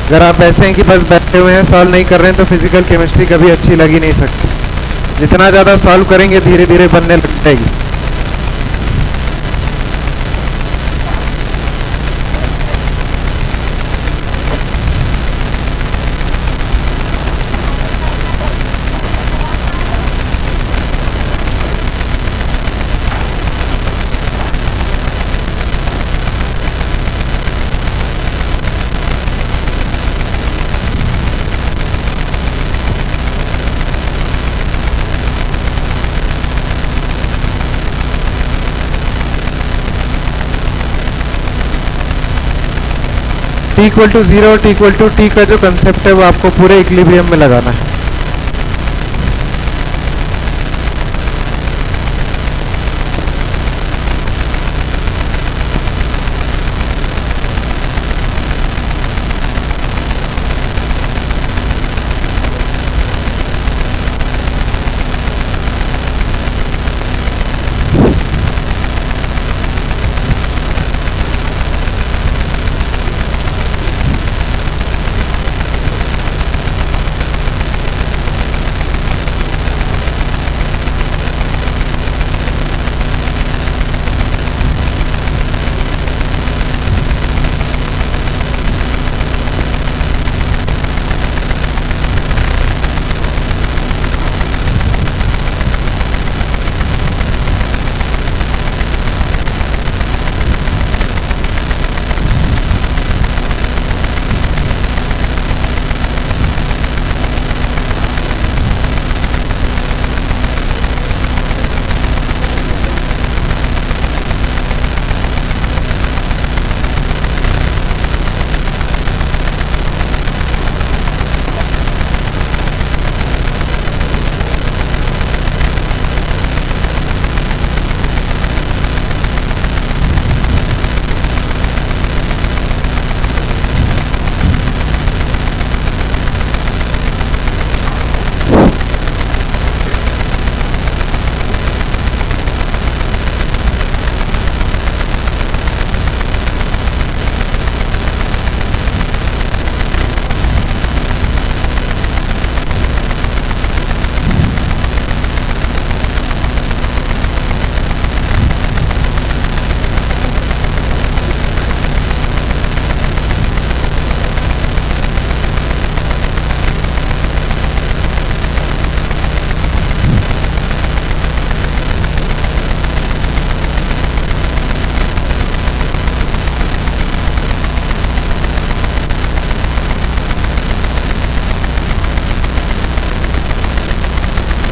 Speaker 1: अगर आप ऐसे हैं कि बस बैठे हुए हैं, सॉल्व नहीं कर रहे हैं, तो फिजिकल केमिस्ट्री कभी अच्छी लग ही नहीं सकती। जितना ज़्यादा सॉल्व करेंगे धीरे धीरे बनने लग जाएगी। T equal to 0 T equal to T का जो कंसेप्ट है वो आपको पूरे इक्विलिब्रियम में लगाना है।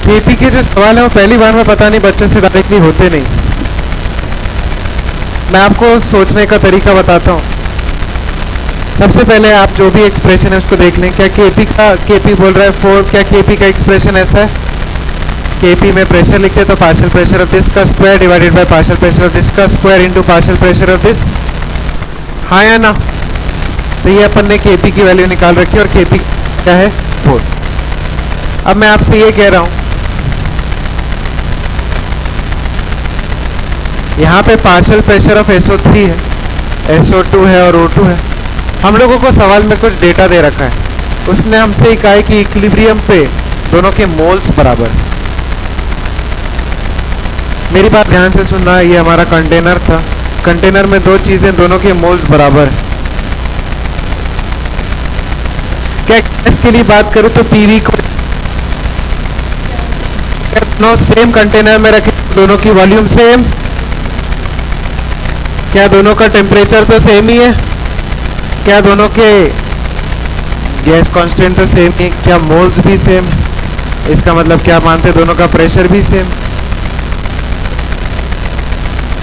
Speaker 1: केपी के जो सवाल है वो पहली बार में पता नहीं बच्चों से डायरेक्टली होते नहीं। मैं आपको सोचने का तरीका बताता हूँ। सबसे पहले आप जो भी एक्सप्रेशन है उसको देख लें। क्या केपी बोल रहा है 4, क्या केपी का एक्सप्रेशन ऐसा है? केपी में प्रेशर लिखते तो पार्शियल प्रेशर ऑफ दिस का square divided by partial pressure of this का square into partial pressure of this, हाँ या ना? तो ये अपन ने केपी की वैल्यू निकाल रखी है और केपी क्या है 4। अब मैं आपसे ये कह रहा हूँ, यहाँ पे पार्शियल प्रेशर ऑफ SO3 है, SO2 है और O2 है। हम लोगों को सवाल में कुछ डेटा दे रखा है, उसने हमसे कहा है कि इक्विलिब्रियम पे दोनों के मोल्स बराबर। मेरी बात ध्यान से सुनना, ये हमारा कंटेनर था, कंटेनर में दो चीजें, दोनों के मोल्स बराबर है। क्या गैस के लिए बात करूं तो पीवी को दोनों सेम कंटेनर में रखे, दोनों की वॉल्यूम सेम, क्या दोनों का टेम्परेचर तो सेम ही है, क्या दोनों के गैस कांस्टेंट तो सेम ही, क्या मोल्स भी सेम? इसका मतलब क्या मानते, दोनों का प्रेशर भी सेम।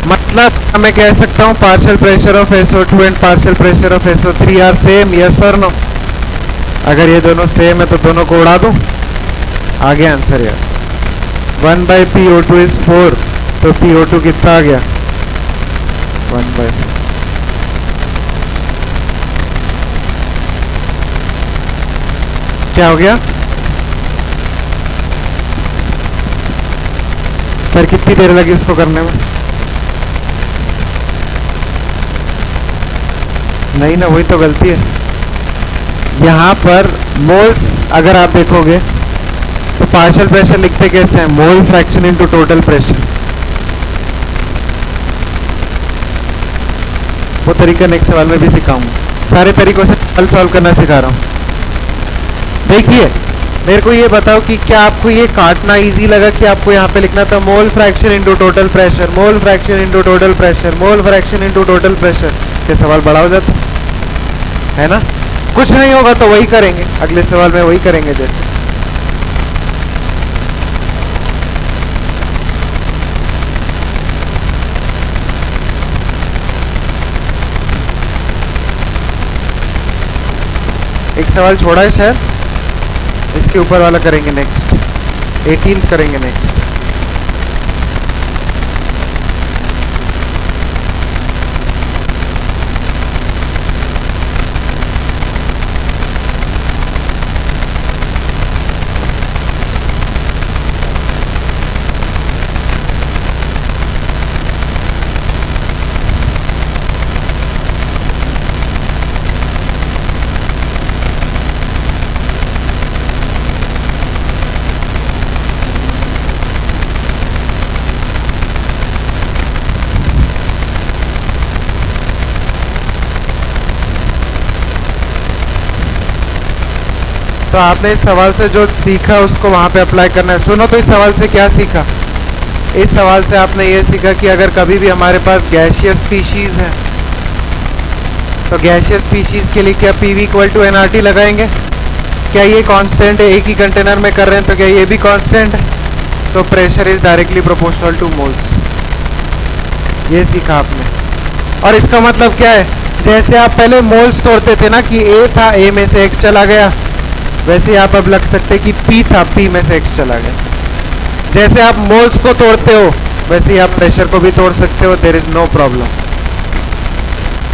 Speaker 1: मतलब मैं कह सकता हूँ partial pressure of SO2 and partial pressure of SO3 are same, yes और नो? अगर ये दोनों सेम है तो दोनों को उड़ा दूं, आगे आंसर यार। 1/PO2 इज 4, तो PO2 कितना आ गया? 1/4। क्या हो गया? पर कितनी देर लगी उसको करने में? नहीं ना, वही तो गलती है। यहाँ पर मोल्स अगर आप देखोगे तो पार्शियल प्रेशर लिखते कैसे हैं? Mole fraction into total pressure. वो तरीका नेक्स्ट सवाल में भी सिखाऊंगा। सारे तरीकों से सवाल सॉल्व करना सिखा रहा हूँ। देखिए, मेरे को ये बताओ कि क्या आपको ये काटना इजी लगा कि आपको यहाँ पे लिखना था mole fraction into total pressure, mole fraction into total pressure, mole fraction into total pressure? क्या सवाल बड़ा हो जाता है ना? कुछ नहीं होगा तो वही करेंगे, अगले सवाल में वही करेंगे जैसे। एक सवाल छोड़ा है शायद, इसके ऊपर वाला करेंगे नेक्स्ट, 18th करेंगे नेक्स्ट। तो आपने इस सवाल से जो सीखा उसको वहाँ पे अप्लाई करना है। सुनो तो इस सवाल से क्या सीखा? इस सवाल से आपने ये सीखा कि अगर कभी भी हमारे पास गैशियस स्पीशीज है तो गैशियस स्पीशीज के लिए क्या PV इक्वल टू nRT लगाएंगे? क्या ये कांस्टेंट है, एक ही कंटेनर में कर रहे हैं तो क्या ये भी कांस्टेंट है? तो pressure is directly proportional two moles. ये सीखा आपने। और इसका मतलब क्या है? जैसे आप पहले मोल्स तोड़ते थे ना कि A था, A में से X चला गया, वैसे आप अब लग सकते कि P था, P में से X चला गया। जैसे आप मोल्स को तोड़ते हो वैसे ही आप प्रेशर को भी तोड़ सकते हो, देयर इज नो प्रॉब्लम।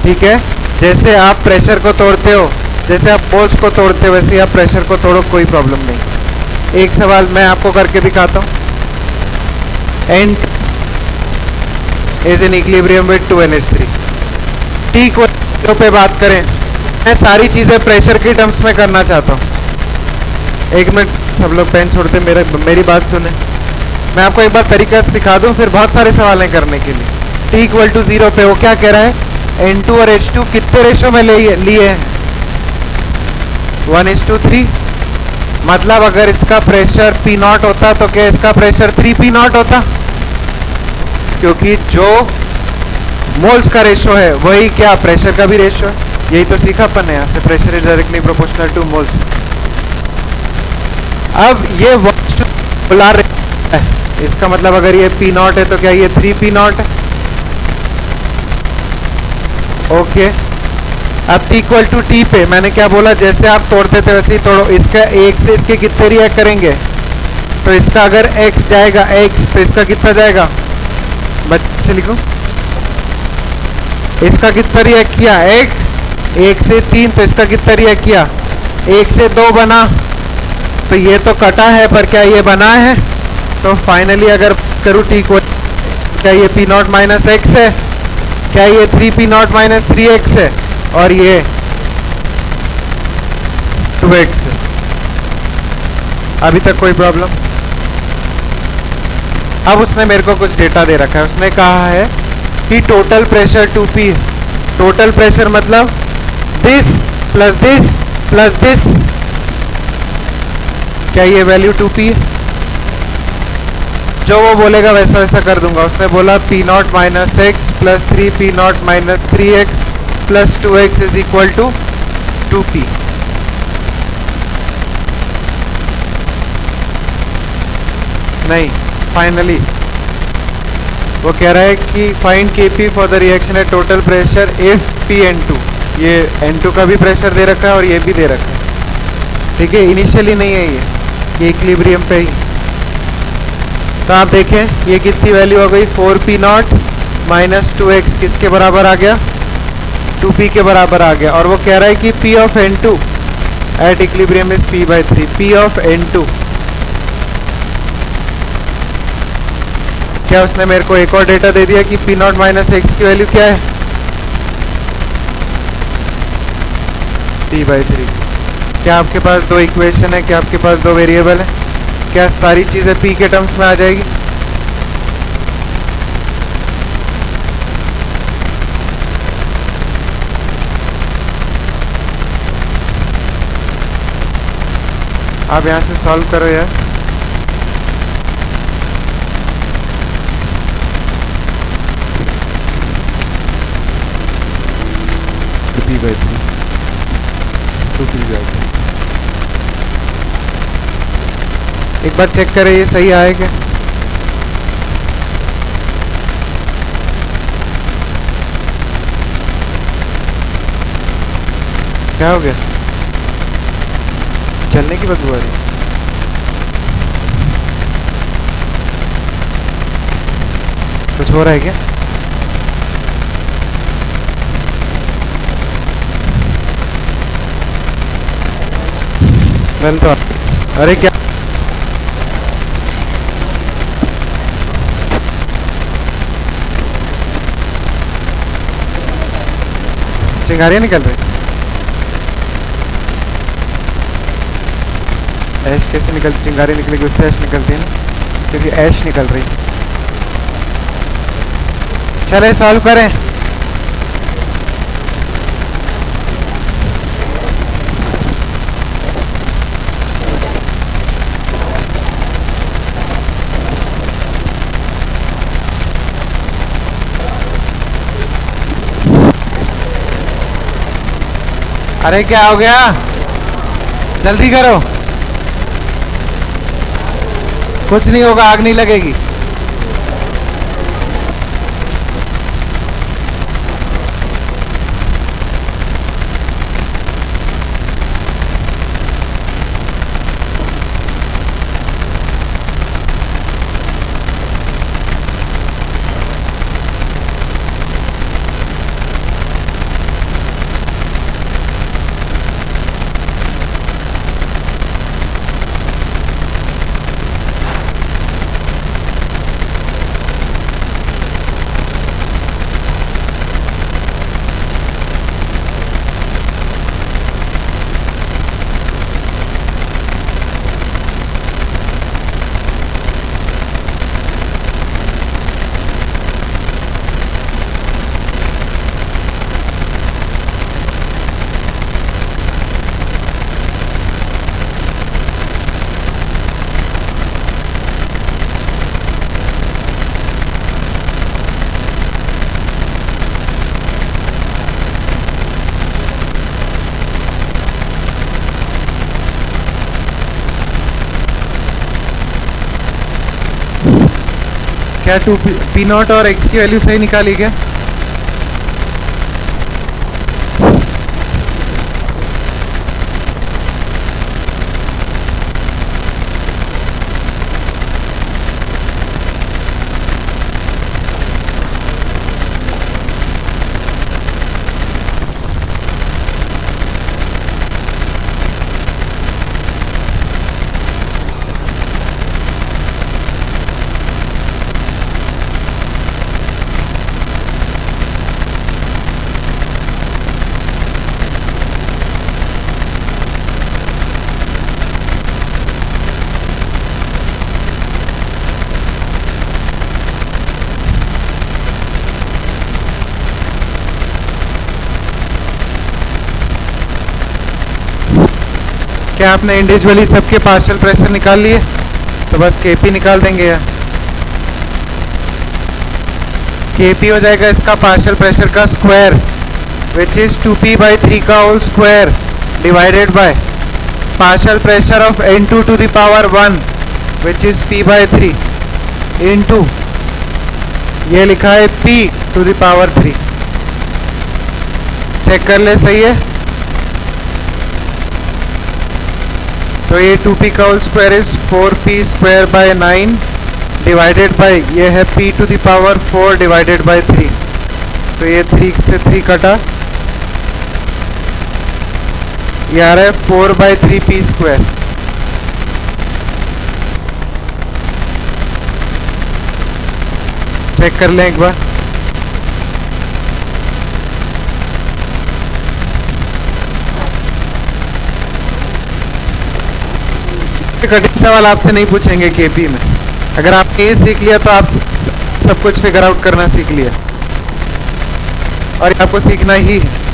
Speaker 1: ठीक है, जैसे आप प्रेशर को तोड़ते हो, जैसे आप मोल्स को तोड़ते हो, वैसे ही आप प्रेशर को तोड़ो, कोई प्रॉब्लम नहीं। एक सवाल मैं आपको करके दिखाता हूँ। N is in equilibrium with 2NH3। ठीक पे बात करें, मैं सारी चीजें प्रेशर की टर्म्स में करना चाहता हूँ। एक मिनट सब लोग पेन छोड़ते मेरी बात सुने। मैं आपको एक बार तरीका सिखा दूं, फिर बहुत सारे सवाल हैं करने के लिए। T इक्वल टू 0 पे वो क्या कह रहा है? N2 और H2 कितने रेशो में लिए हैं? 1:3। मतलब अगर इसका प्रेशर P0 होता तो क्या इसका प्रेशर 3P0 होता? क्योंकि जो मोल्स का रेशो है वही क्या प्रेशर का भी रेशो है। यही तो सीखा अपन ने यहाँ से, pressure is directly proportional two moles. अब ये बोला है, इसका मतलब अगर ये पी नॉट है तो क्या ये 3 पी नॉट है? ओके, अब टी इक्वल टू टी पे मैंने क्या बोला, जैसे आप तोड़ते थे वैसे ही तोड़ो। इसका एक से इसके कितने रिएक्ट करेंगे, तो इसका अगर x जाएगा x तो इसका कितना जाएगा, बच्चे से लिखो, इसका कितना रिएक्ट किया x, 1 से 3 तो इसका कितना रिएक्ट किया, 1 से 2 बना, तो ये तो कटा है पर क्या ये बना है। तो फाइनली अगर करूँ टी को, क्या ये पी नॉट माइनस एक्स है, क्या ये 3 पी नॉट माइनस 3x है, और ये 2x है। अभी तक कोई प्रॉब्लम? अब उसने मेरे को कुछ डेटा दे रखा है, उसने कहा है कि टोटल प्रेशर 2p है। टोटल प्रेशर मतलब this plus this plus this, क्या ये वैल्यू 2p है? जो वो बोलेगा वैसा वैसा कर दूंगा। उसने बोला P not minus X plus 3 P not minus 3x plus 2x is equal to 2p। नहीं, फाइनली वो कह रहा है कि find Kp for the reaction at total pressure if P N2। ये N2 का भी प्रेशर दे रखा है और ये भी दे रखा है, ठीक है। इनिशियली नहीं है ये इक्विलिब्रियम पे ही। तो आप देखें ये कितनी वैल्यू हो गई, 4p नॉट माइनस 2x किसके बराबर आ गया, 2p के बराबर आ गया। और वो कह रहा है कि P of N2 at equilibrium is P/3। P of N2, क्या उसने मेरे को एक और डेटा दे दिया कि P नॉट माइनस एक्स की वैल्यू क्या है, P/3। क्या आपके पास दो इक्वेशन है, क्या आपके पास दो वेरिएबल है, क्या सारी चीज़ें P के टर्म्स में आ जाएगी? आप यहाँ से सॉल्व करो यार। P/3 2p/3। एक बार चेक करें ये सही आएगा। क्या हो गया, चलने की बदबू आ रही, कुछ हो रहा है क्या? मैंने तो, अरे क्या चिंगारियाँ निकल रही, ऐश कैसे निकलती, चिंगारी निकलेगी उससे ऐश निकलती है ना, क्योंकि ऐश निकल रही। चले सॉल्व करें। अरे क्या हो गया, जल्दी करो, कुछ नहीं होगा, आग नहीं लगेगी। क्या टू पी नॉट और एक्स की वैल्यू सही निकाली क्या? क्या आपने इंडिविजुअली सबके पार्शियल प्रेशर निकाल लिए? तो बस केपी निकाल देंगे यार। केपी हो जाएगा इसका पार्शियल प्रेशर का स्क्वायर विच इज 2p/3 का whole square divided by partial pressure of N2 to the power 1 which is p/3 into ये लिखा है p to the power 3। Check कर ले, सही है? तो ये 2p का whole square is 4p square by 9 divided by ये है p to the power 4 divided by 3। तो ये 3 से 3 कटा, ये आ रहा है 4/3p स्क्वायर। चेक कर लें एक बार। कठिन सवाल आपसे नहीं पूछेंगे केपी में। अगर आपने ये सीख लिया तो आप सब कुछ फिगर आउट करना सीख लिया, और आपको सीखना ही है।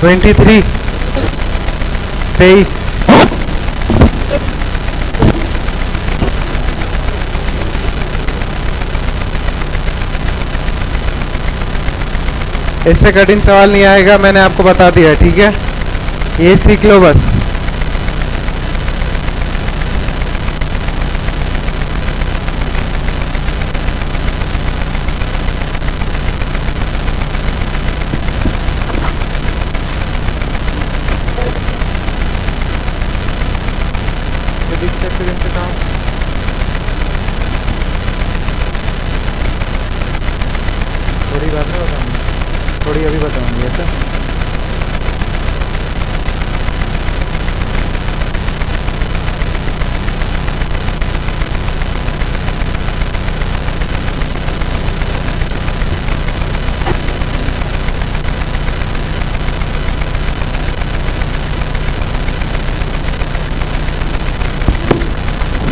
Speaker 1: ट्वेंटी 23 इससे कठिन सवाल नहीं आएगा, मैंने आपको बता दिया, ठीक है? ये सीख लो बस। थोड़ी बात नहीं बताऊंगी, थोड़ी अभी बताऊंगी, ऐसा।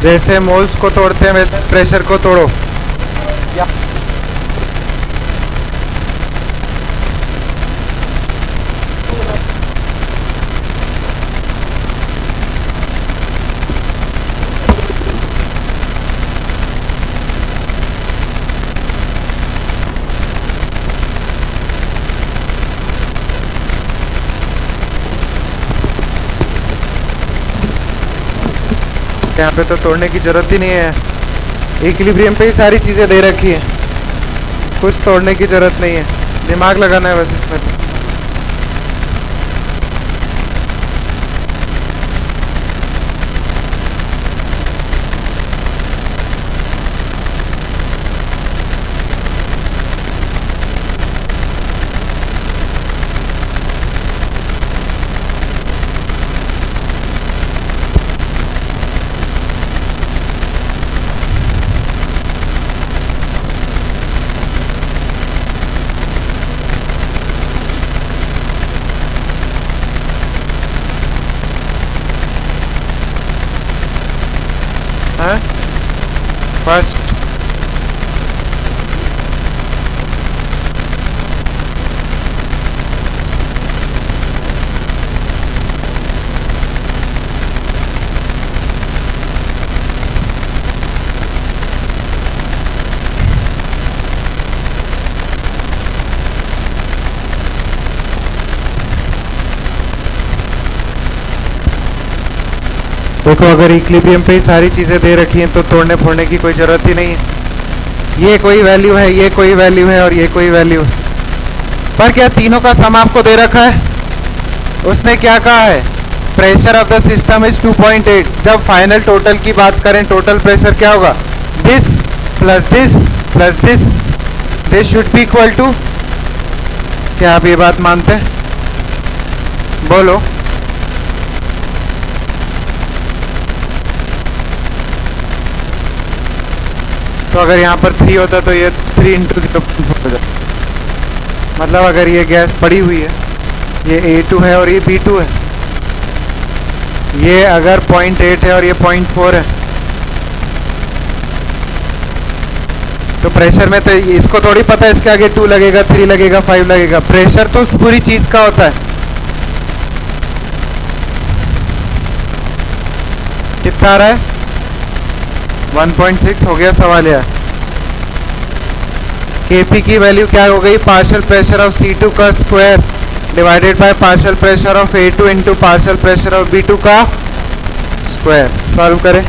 Speaker 1: जैसे मोल्स को तोड़ते हैं वैसे प्रेशर को तोड़ो। यहाँ पे तो तोड़ने की जरूरत ही नहीं है, इक्विलिब्रियम पे ही सारी चीज़ें दे रखी है, कुछ तोड़ने की जरूरत नहीं है, दिमाग लगाना है बस इसमें। है फर्स्ट। देखो अगर इक्विलिब्रियम पे ही सारी चीज़ें दे रखी हैं तो तोड़ने फोड़ने की कोई ज़रूरत ही नहीं है। ये कोई वैल्यू है, ये कोई वैल्यू है और ये कोई वैल्यू है, पर क्या तीनों का सम आपको दे रखा है? उसने क्या कहा है? Pressure of the system is 2.8। जब फाइनल टोटल की बात करें, टोटल प्रेशर क्या होगा? This plus this plus this, this should be equal to. क्या आप ये बात मानते हैं? बोलो। तो अगर यहाँ पर 3 होता तो ये 3 इंटू 0.4 हो जाता। मतलब अगर ये गैस पड़ी हुई है, ये A2 है और ये B2 है, ये अगर 0.8 है और ये 0.4 है, तो प्रेशर में तो इसको थोड़ी पता है इसके आगे 2 लगेगा, 3 लगेगा, 5 लगेगा। प्रेशर तो उस पूरी चीज़ का होता है। कितना आ रहा है? 1.6 हो गया सवाल यार। Kp की वैल्यू क्या हो गई? पार्शियल प्रेशर ऑफ C2 का square divided by partial pressure of A2 into partial pressure of B2 का स्क्वायर। सॉल्व करें।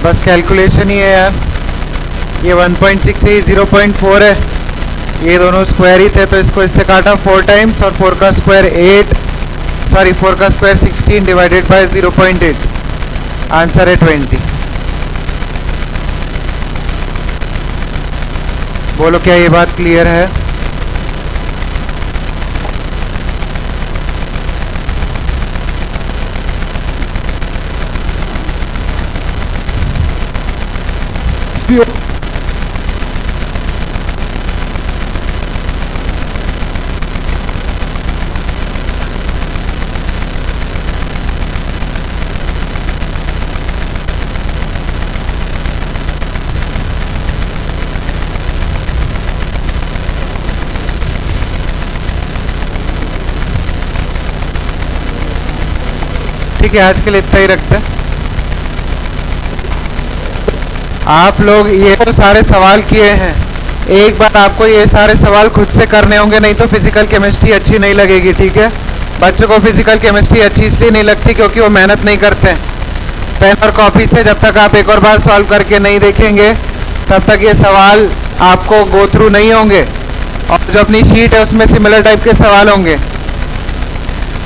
Speaker 1: बस कैलकुलेशन ही है यार। ये 1.6 है, 0.4 है, ये दोनों स्क्वायर ही थे तो इसको इससे काटा 4 टाइम्स और 4 का स्क्वायर 8, सॉरी 4 का स्क्वायर 16 डिवाइडेड बाय 0.8, आंसर है 20। बोलो क्या ये बात क्लियर है? ठीक है, आज के लिए इतना ही रखते हैं। आप लोग ये तो सारे सवाल किए हैं, एक बार आपको ये सारे सवाल खुद से करने होंगे, नहीं तो फिजिकल केमिस्ट्री अच्छी नहीं लगेगी। ठीक है, बच्चों को फिजिकल केमिस्ट्री अच्छी इसलिए नहीं लगती क्योंकि वो मेहनत नहीं करते हैं। पेन और कॉपी से जब तक आप एक और बार सॉल्व करके नहीं देखेंगे तब तक ये सवाल आपको गो थ्रू नहीं होंगे, और जो अपनी शीट है उसमें सिमिलर टाइप के सवाल होंगे।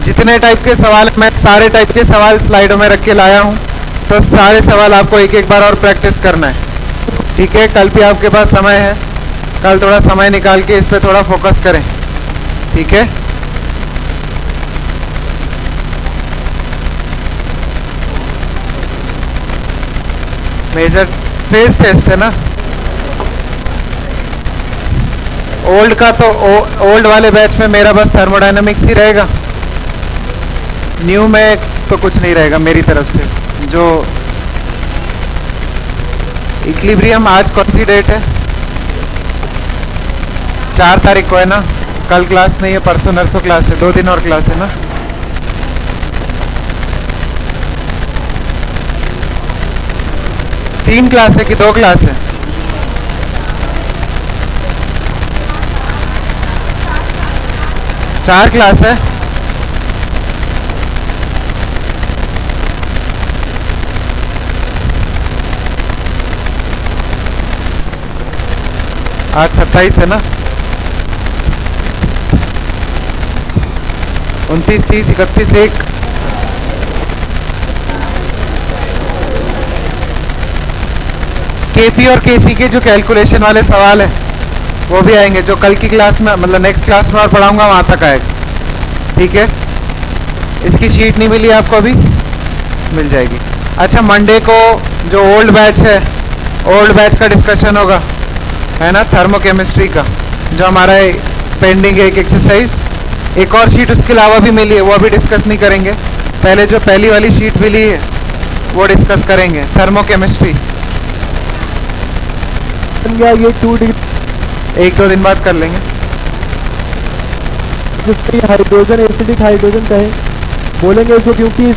Speaker 1: जितने टाइप के सवाल, मैं सारे टाइप के सवाल स्लाइडों में रख के लाया हूँ, तो सारे सवाल आपको एक एक बार और प्रैक्टिस करना है। ठीक है, कल भी आपके पास समय है, कल थोड़ा समय निकाल के इस पे थोड़ा फोकस करें। ठीक है, मेजर फेज टेस्ट है ना। ओल्ड का तो ओल्ड वाले बैच में मेरा बस थर्मोडायनामिक्स ही रहेगा, न्यू में तो कुछ नहीं रहेगा मेरी तरफ से। जो इक्विलिब्रियम, आज कौन सी डेट है? 4 तारीख को है ना। कल क्लास नहीं है, परसों नरसों क्लास है, 2 दिन और क्लास है ना। तीन क्लास है कि 2 क्लास है? चार क्लास है। आज 27 है ना, 29, 30, 31, 1। केपी और केसी के जो कैलकुलेशन वाले सवाल है वो भी आएंगे, जो कल की क्लास में मतलब नेक्स्ट क्लास में और पढ़ाऊंगा वहाँ तक आएगा। ठीक है, इसकी शीट नहीं मिली आपको, अभी मिल जाएगी। अच्छा, मंडे को जो ओल्ड बैच है, ओल्ड बैच का डिस्कशन होगा, है ना, थर्मोकेमिस्ट्री का, जो हमारा पेंडिंग है एक एक्सरसाइज। एक और शीट उसके अलावा भी मिली है, वो अभी डिस्कस नहीं करेंगे। पहले जो पहली वाली शीट मिली है वो डिस्कस करेंगे, थर्मोकेमिस्ट्री।
Speaker 2: या ये 2
Speaker 1: एक दो दिन बाद कर लेंगे।
Speaker 2: हाइड्रोजन एसिडिक हाइड्रोजन कहें बोलेंगे इसको, क्योंकि